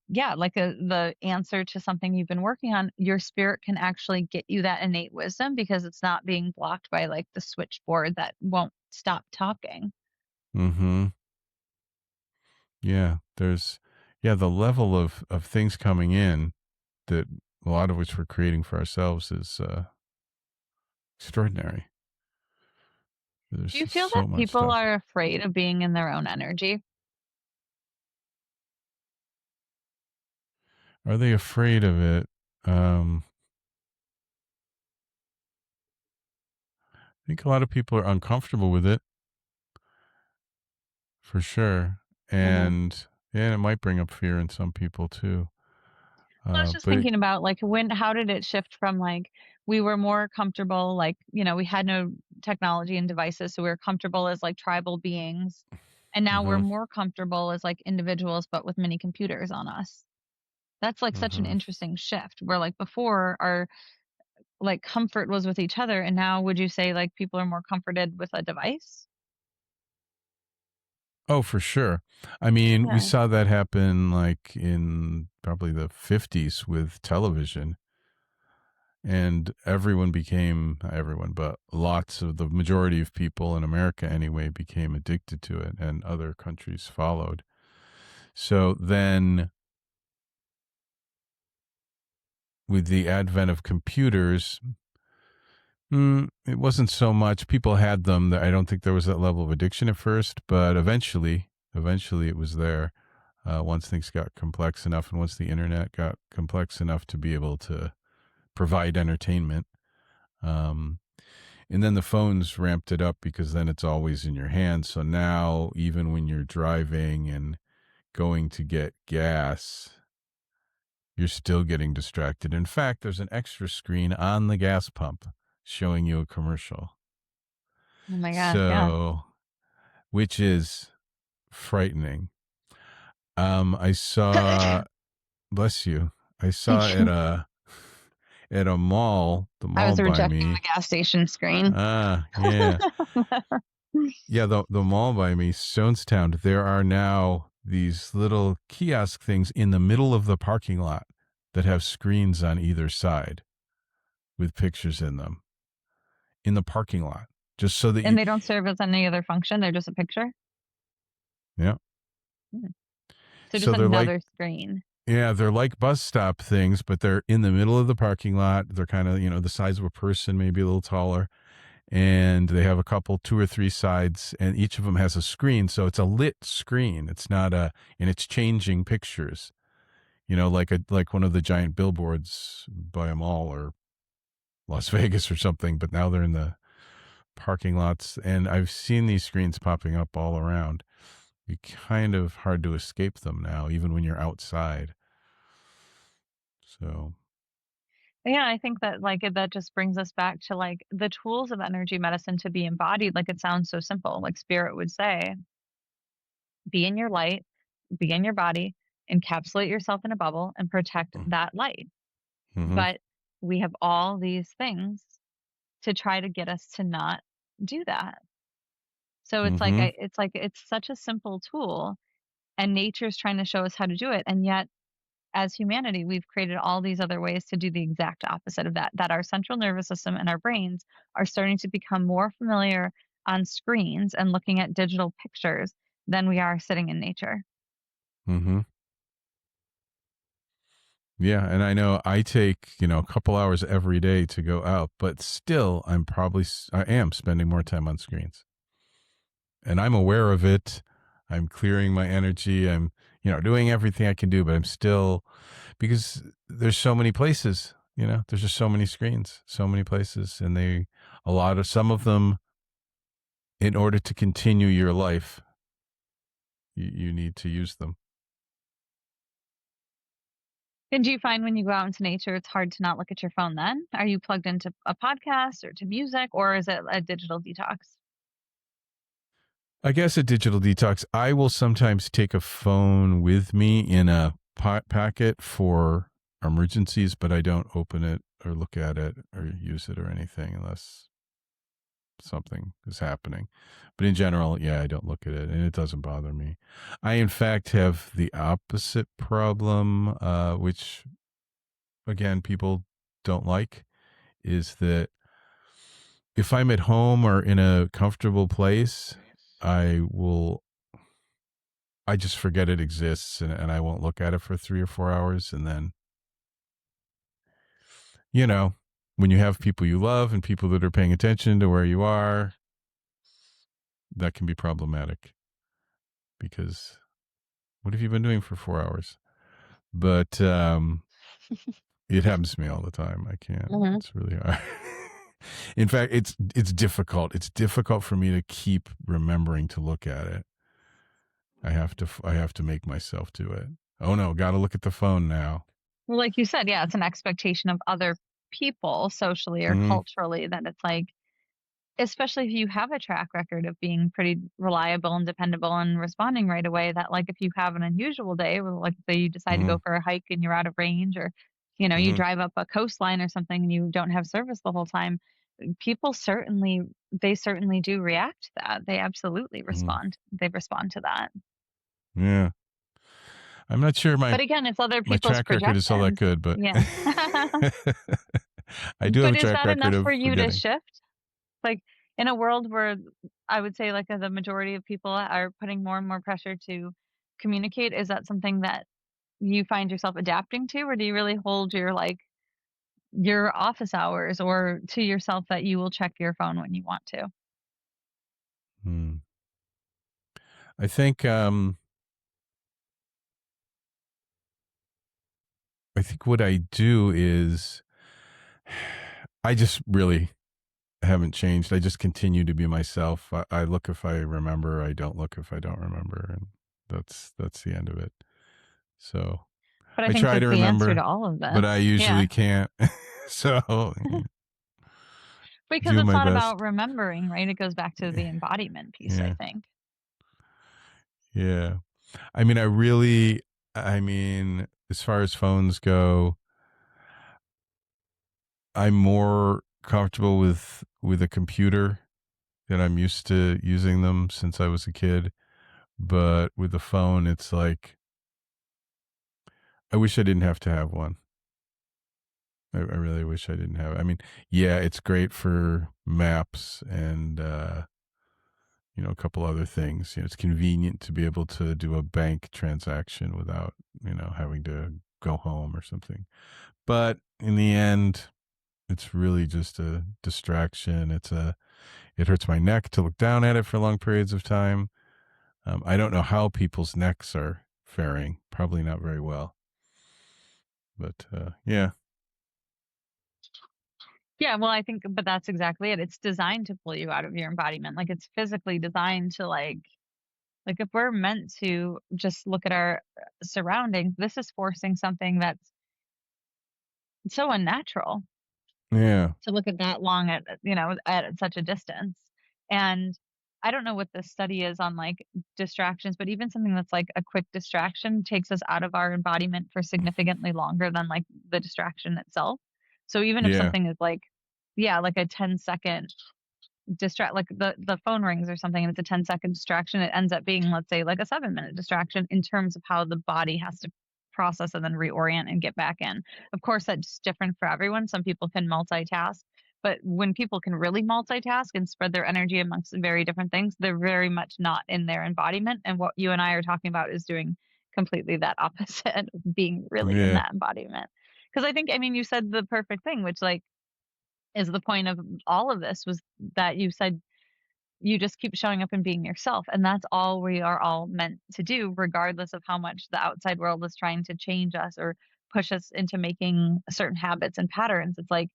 yeah, like the answer to something you've been working on. Your spirit can actually get you that innate wisdom because it's not being blocked by like the switchboard that won't stop talking. hmm Yeah, the level of things coming in, that a lot of which we're creating for ourselves, is extraordinary. Do There's you just feel so that much people stuff. are afraid of being in their own energy? Are they afraid of it? I think a lot of people are uncomfortable with it, for sure. Uh-huh. And yeah, it might bring up fear in some people too. I was just But thinking about like how did it shift from like we were more comfortable, like, we had no technology and devices, so we were comfortable as like tribal beings. And now we're hmm more comfortable as like individuals, but with mini computers on us. That's like such an hmm interesting shift where like before our like comfort was with each other. And now would you say like people are more comforted with a device? Oh, for sure. I mean, we Yeah. saw that happen like in probably the 50s with television, and everyone became, not everyone, but lots of the majority of people in America anyway became addicted to it, and other countries followed. So then, with the advent of computers, it wasn't so much, people had them, that I don't think there was that level of addiction at first, but eventually it was there. Once things got complex enough, and once the internet got complex enough to be able to provide entertainment. Um, And then the phones ramped it up because then it's always in your hand. So now, even when you're driving and going to get gas, you're still getting distracted. In fact, there's an extra screen on the gas pump showing you a commercial. Oh my gosh, yeah. So, which is frightening. I saw, bless you, I saw Thank at you. a mall, the I mall was by rejecting me. the gas station screen. Yeah. Yeah, the mall by me, Stonestown, there are now these little kiosk things in the middle of the parking lot that have screens on either side with pictures in them in the parking lot, just so that And you, they don't serve as any other function, they're just a picture? yeah. Hmm. So just So they're like, another screen. yeah, they're like bus stop things, but they're in the middle of the parking lot. They're kind of, the size of a person, maybe a little taller. And they have a couple, two or three sides, and each of them has a screen. So it's a lit screen. It's not and it's changing pictures, like one of the giant billboards by a mall or Las Vegas or something. But now they're in the parking lots. And I've seen these screens popping up all around. You kind of hard to escape them now, even when you're outside. So, Yeah, I think that that just brings us back to the tools of energy medicine to be embodied. Like it sounds so simple. Like spirit would say, be in your light, be in your body, encapsulate yourself in a bubble and protect that light. mm-hmm, But we have all these things to try to get us to not do that. So mm-hmm, it's like it's such a simple tool and nature's trying to show us how to do it. And yet as humanity, we've created all these other ways to do the exact opposite of that, that our central nervous system and our brains are starting to become more familiar on screens and looking at digital pictures than we are sitting in nature. mm-hmm. Yeah, and I know I take, a couple hours every day to go out, but still I am spending more time on screens. And I'm aware of it. I'm clearing my energy. I'm, doing everything I can do, but I'm still because there's so many places, there's just so many screens, so many places and some of them in order to continue your life, you need to use them. And do you find when you go out into nature, it's hard to not look at your phone then? Are you plugged into a podcast or to music, or is it a digital detox? I guess a digital detox. I will sometimes take a phone with me in a packet for emergencies, but I don't open it or look at it or use it or anything unless something is happening. But in general, yeah, I don't look at it and it doesn't bother me. I, in fact, have the opposite problem, which, again, people don't like, is that if I'm at home or in a comfortable place, I will I just forget it exists and I won't look at it for 3 or 4 hours. And then, you know, when you have people you love and people that are paying attention to where you are, that can be problematic because what have you been doing for 4 hours? But it happens to me all the time. I can't. Mhm. It's really hard. In fact, it's difficult. It's difficult for me to keep remembering to look at it. I have to make myself do it. Oh no, got to look at the phone now. Well, like you said, yeah, it's an expectation of other people socially or Mhm. culturally that it's like, especially if you have a track record of being pretty reliable and dependable and responding right away, that if you have an unusual day, well, like say you decide to go Mhm. for a hike and you're out of range, or you Mhm. drive up a coastline or something and you don't have service the whole time, people certainly do react to that. They absolutely Mhm. respond to that. Yeah. I'm not sure my But again, it's other my people's track record is all that projections. good, but Yeah. I do have But a is track that record enough of for you to forgetting. shift? Like, in a world where I would say, the majority of people are putting more and more pressure to communicate, is that something that you find yourself adapting to, or do you really hold your office hours or to yourself that you will check your phone when you want to? Hmm. I think I think what I do is I just really haven't changed. I just continue to be myself. I look if I remember. I don't look if I don't remember, and that's the end of it. So But I I think try to that's the answer remember, to all of but this. I Yeah. usually can't. So Because do it's my not about best. remembering, right? It goes back to the embodiment piece, I Yeah, think. yeah. I mean, I really, I mean, as far as phones go, I'm more comfortable with a computer, and I'm used to using them since I was a kid. But with the phone, it's like I wish I didn't have to have one. I really wish I didn't have. I mean, yeah, it's great for maps and a couple other things. It's convenient to be able to do a bank transaction without having to go home or something. But in the end, it's really just a distraction. It hurts my neck to look down at it for long periods of time. I don't know how people's necks are faring. Probably not very well. But yeah, Yeah, well, I think but that's exactly it. It's designed to pull you out of your embodiment. Like, it's physically designed to, like, if we're meant to just look at our surroundings, this is forcing something that's so unnatural yeah, to look at that long at such a distance. And I don't know what the study is on, like, distractions, but even something that's like a quick distraction takes us out of our embodiment for significantly longer than, like, the distraction itself. So even if yeah, something is like, yeah, like a 10-second distract, like the phone rings or something and it's a 10-second distraction, it ends up being, let's say, like a 7-minute distraction in terms of how the body has to process and then reorient and get back in. Of course, that's different for everyone. Some people can multitask, but when people can really multitask and spread their energy amongst very different things, they're very much not in their embodiment. And what you and I are talking about is doing completely that opposite of being really in yeah, that embodiment. Because I think, I mean, you said the perfect thing, which, like, is the point of all of this, was that you said you just keep showing up and being yourself, and that's all we are all meant to do, regardless of how much the outside world is trying to change us or push us into making certain habits and patterns. It's like,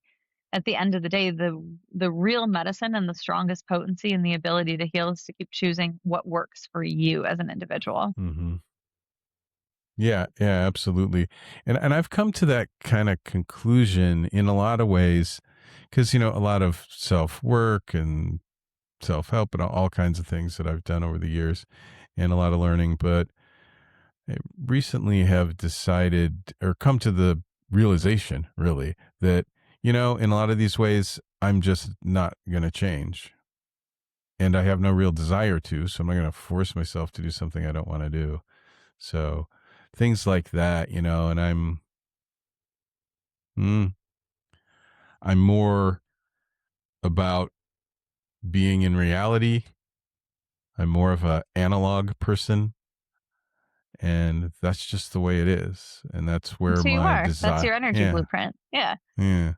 at the end of the day, the real medicine and the strongest potency and the ability to heal is to keep choosing what works for you as an individual. hmm yeah, yeah, absolutely. And I've come to that kind of conclusion in a lot of ways, because a lot of self work and self help and all kinds of things that I've done over the years, and a lot of learning. But I recently have decided or come to the realization, really, that in a lot of these ways, I'm just not going to change. And I have no real desire to, so I'm not going to force myself to do something I don't want to do. So things like that, and mm, I'm more about being in reality. I'm more of a analog person, and that's just the way it is. And that's where So you my are. That's desire, your energy yeah, blueprint. Yeah. yeah,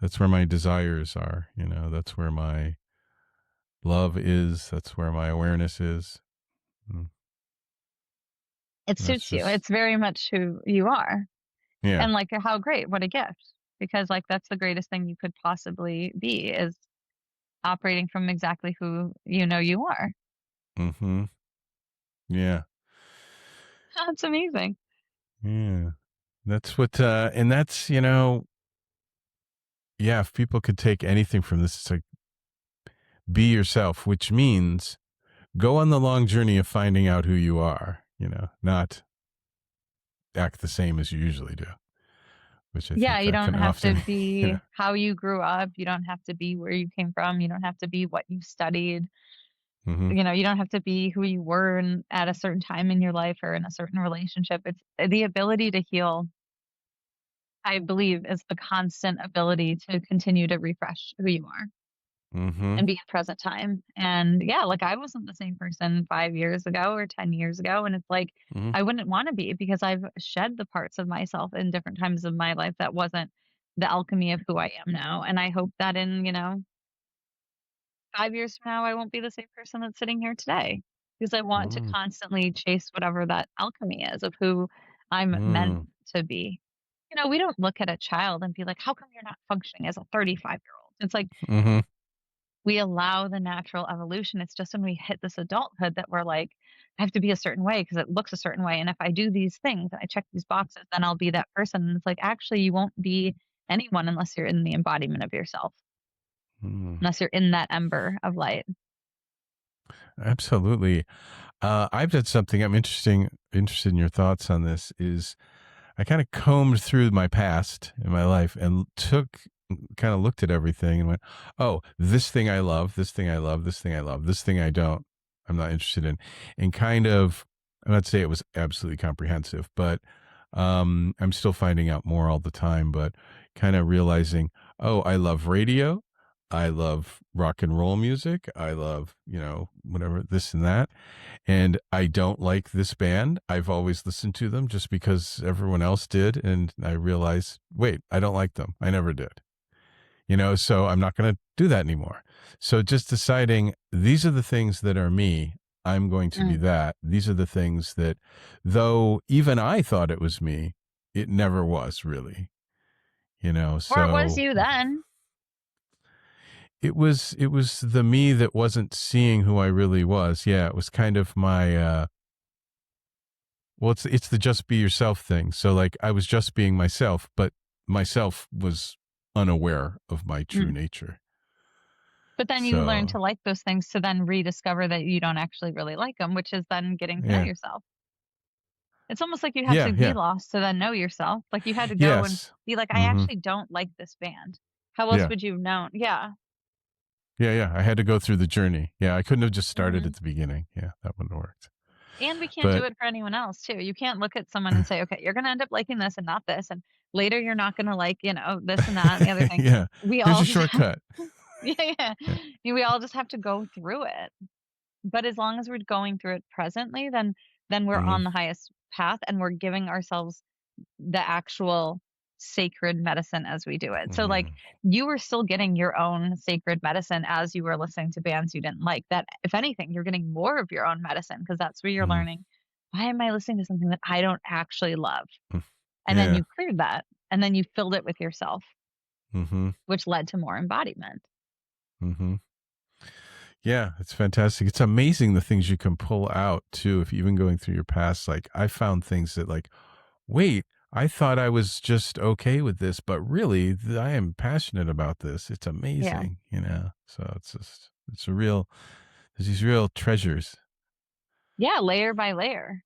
that's where my desires are. That's where my love is. That's where my awareness is. Mm, It That's suits you. just, It's very much who you are. yeah. And, like, how great, what a gift. Because, like, that's the greatest thing you could possibly be, is operating from exactly who you know you are. hmm Yeah. That's amazing. Yeah. That's what, and that's, yeah, if people could take anything from this, it's like be yourself, which means go on the long journey of finding out who you are, not act the same as you usually do, which I Yeah, think you that don't can have to often, be yeah. how you grew up, you don't have to be where you came from, you don't have to be what you studied, hmm you don't have to be who you were at a certain time in your life or in a certain relationship. It's the ability to heal, I believe, is the constant ability to continue to refresh who you are hmm and be in present time. And yeah, like, I wasn't the same person 5 years ago or 10 years ago, and it's like hmm I wouldn't wanna be, because I've shed the parts of myself in different times of my life that wasn't the alchemy of who I am now. And I hope that in, 5 years from now, I won't be the same person that's sitting here today, because I want to mm constantly chase whatever that alchemy is of who I'm meant mm to be. We don't look at a child and be like, "How come you're not functioning as a 35-year-old?" It's like Mhm. we allow the natural evolution. It's just when we hit this adulthood that we're like, I have to be a certain way because it looks a certain way. And if I do these things and I check these boxes, then I'll be that person. And it's like, actually, you won't be anyone unless you're in the embodiment of yourself, Mm. unless you're in that ember of light. Absolutely. I've done something interested in your thoughts on this is I kind of combed through my past in my life and kind of looked at everything and went, oh, this thing I love, this thing I love, this thing I love, this thing I don't, I'm not interested in. And kind of, I'm not say it was absolutely comprehensive, but I'm still finding out more all the time, but kind of realizing, oh, I love radio. I love rock and roll music. I love, whatever, this and that, and I don't like this band. I've always listened to them just because everyone else did. And I realized, wait, I don't like them. I never did. So I'm not going to do that anymore. So just deciding these are the things that are me. I'm going to be Mm. that. These are the things that, though even I thought it was me, it never was really, Or it was so you then. it was the me that wasn't seeing who I really was. Yeah, it was kind of my well, it's the just be yourself thing. So like I was just being myself, but myself was unaware of my true Mm. nature. But then you learn to So like those things to then rediscover that you don't actually really like them, which is then getting to know yeah, yourself. It's almost like you had to yeah, be yeah, lost to then know yourself. Like you had to go and yes, be like, I mm-hmm, actually don't like this band. How else yeah, would you have known? Yeah. yeah, yeah. I had to go through the journey. Yeah, I couldn't have just started Mhm. at the beginning. Yeah, that wouldn't have worked. And we can't do But it for anyone else too. You can't look at someone and say, okay, you're going to end up liking this and not this. And later you're not going to like, this and that and the other thing. yeah, We here's all a just have, shortcut. yeah, yeah. Yeah, We all just have to go through it. But as long as we're going through it presently, then we're mm-hmm, on the highest path and we're giving ourselves the actual sacred medicine as we do it. So like mm-hmm, you were still getting your own sacred medicine as you were listening to bands you didn't like. That if anything, you're getting more of your own medicine because that's where you're mm-hmm, learning, why am I listening to something that I don't actually love? And then yeah, you cleared that and then you filled it with yourself, mm-hmm, which led to more embodiment. mm-hmm. Yeah, it's fantastic. It's amazing the things you can pull out too. If you've been going through your past, like I found things that like, wait, I thought I was just okay with this, but really I am passionate about this. It's Yeah. amazing. So there's these real treasures. Yeah, layer by layer.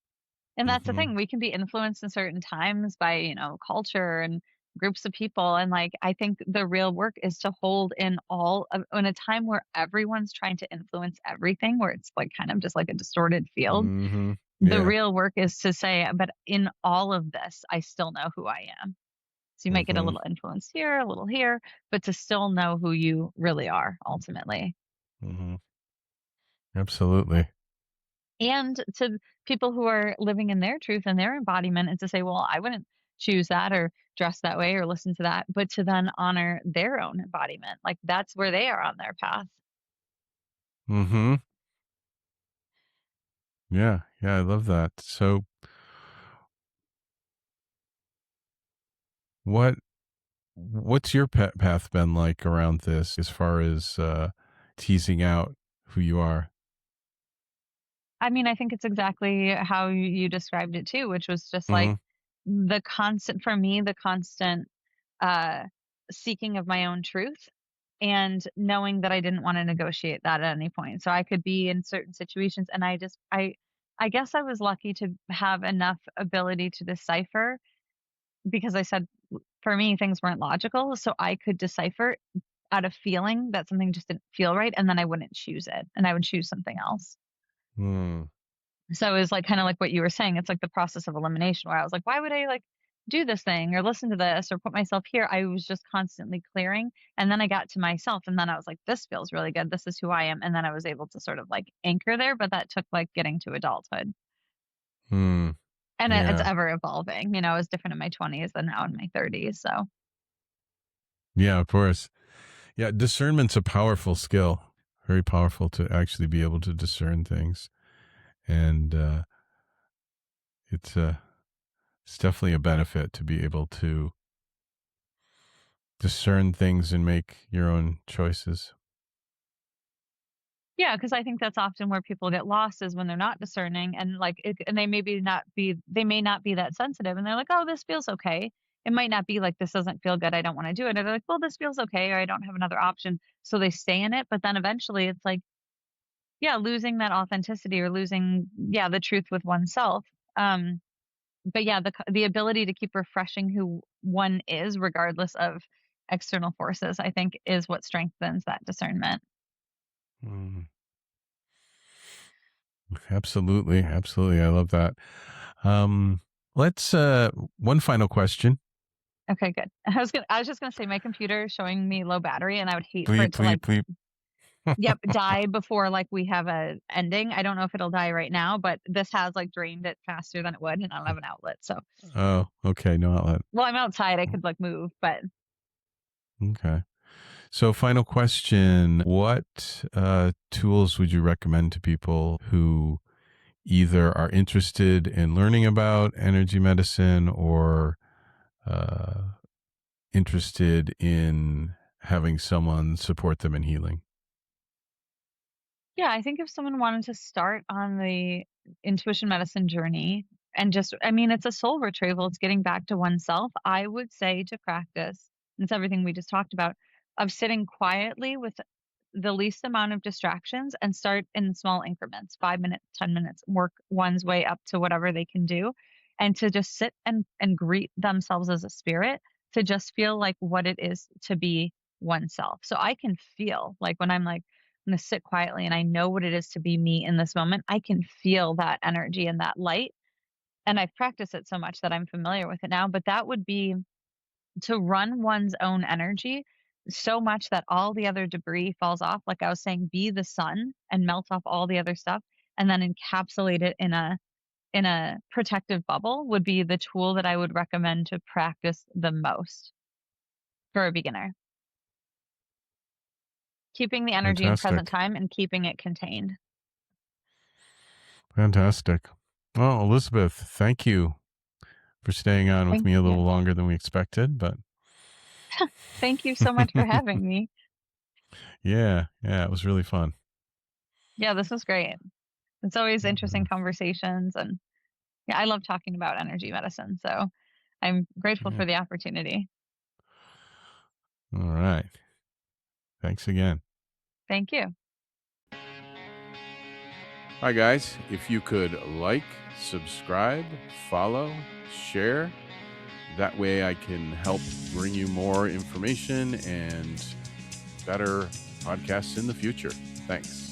And that's the Mm-hmm. thing, we can be influenced in certain times by, culture and groups of people, and, like, I think the real work is to hold in all of in a time where everyone's trying to influence everything, where it's, like, kind of just like a distorted field, Mm-hmm. the Yeah. real work is to say, "But in all of this, I still know who I am." So you might get a Mm-hmm. little influence here, a little here, but to still know who you really are ultimately. Mm-hmm. Absolutely. And to people who are living in their truth and their embodiment, and to say, well, I wouldn't choose that or dress that way or listen to that, but to then honor their own embodiment. Like that's where they are on their path. Mm-hmm. Yeah. Yeah. I love that. So what what's your path been like around this as far as teasing out who you are? I mean, I think it's exactly how you described it too, which was just like Mm-hmm. the constant, for me, the constant uh, seeking of my own truth and knowing that I didn't want to negotiate that at any point. So I could be in certain situations and I guess I was lucky to have enough ability to decipher because I said for me things weren't logical, so I could decipher out of feeling that something just didn't feel right and then I wouldn't choose it and I would choose something else. Mm-hmm. So it was like kinda like what you were saying, it's like the process of elimination where I was like, "Why would I, like, do this thing or listen to this or put myself here?" I was just constantly clearing, and then I got to myself, and then I was like, "This feels really good. This is who I am," and then I was able to sort of, like, anchor there, but that took, like, getting to adulthood. Mm. And it's Yeah. ever evolving, it was different in my 20s than now in my 30s, so Yeah, of course. Yeah, discernment's a powerful skill. Very powerful to actually be able to discern things. And it's it's definitely a benefit to be able to discern things and make your own choices. Yeah, because I think that's often where people get lost is when they're not discerning and, like, and they may not be that sensitive, and they're like, "Oh, this feels okay." It might not be like, "This doesn't feel good, I don't wanna do it." And they're like, "Well, this feels okay," or, "I don't have another option." So they stay in it, but then eventually it's like, yeah, losing that authenticity or losing, yeah, the truth with oneself. Um, but yeah, the ability to keep refreshing who one is regardless of external forces, I think is what strengthens that discernment. Mm, absolutely, absolutely. I love that. Um, let's one final question. Okay, good. I was just gonna say my computer is showing me low battery, and I would hate for Please, it to, please, like, please. yep, die before, like, we have a ending. I don't know if it'll die right now, but this has, like, drained it faster than it would, and I don't have an outlet, so Oh, okay. No outlet. well, I'm outside, I could, like, move, but Okay. So, final question. What tools would you recommend to people who either are interested in learning about energy medicine or uh, interested in having someone support them in healing? yeah, I think if someone wanted to start on the intuition medicine journey and just, I mean, it's a soul retrieval, it's getting back to oneself. I would say to practice, and it's everything we just talked about, of sitting quietly with the least amount of distractions and start in small increments, 5 minutes, 10 minutes, work one's way up to whatever they can do. And to just sit and greet themselves as a spirit, to just feel like what it is to be oneself. So I can feel like when I'm like, I'm gonna sit quietly and I know what it is to be me in this moment. I can feel that energy and that light. And I've practiced it so much that I'm familiar with it now. But that would be to run one's own energy so much that all the other debris falls off. Like I was saying, be the sun and melt off all the other stuff and then encapsulate it in a protective bubble would be the tool that I would recommend to practice the most for a beginner. Keeping the energy in present Fantastic. time and keeping it contained. Fantastic. Well, Elizabeth, thank you for staying on with Thank me a you. little longer than we expected. But Thank you so much for having me. yeah, yeah, it was really fun. Yeah, this was great. It's always interesting Mhm. conversations and yeah, I love talking about energy medicine. So I'm grateful Yeah. for the opportunity. All right. Thanks again. Thank you. Hi, guys. If you could like, subscribe, follow, share, that way I can help bring you more information and better podcasts in the future. Thanks.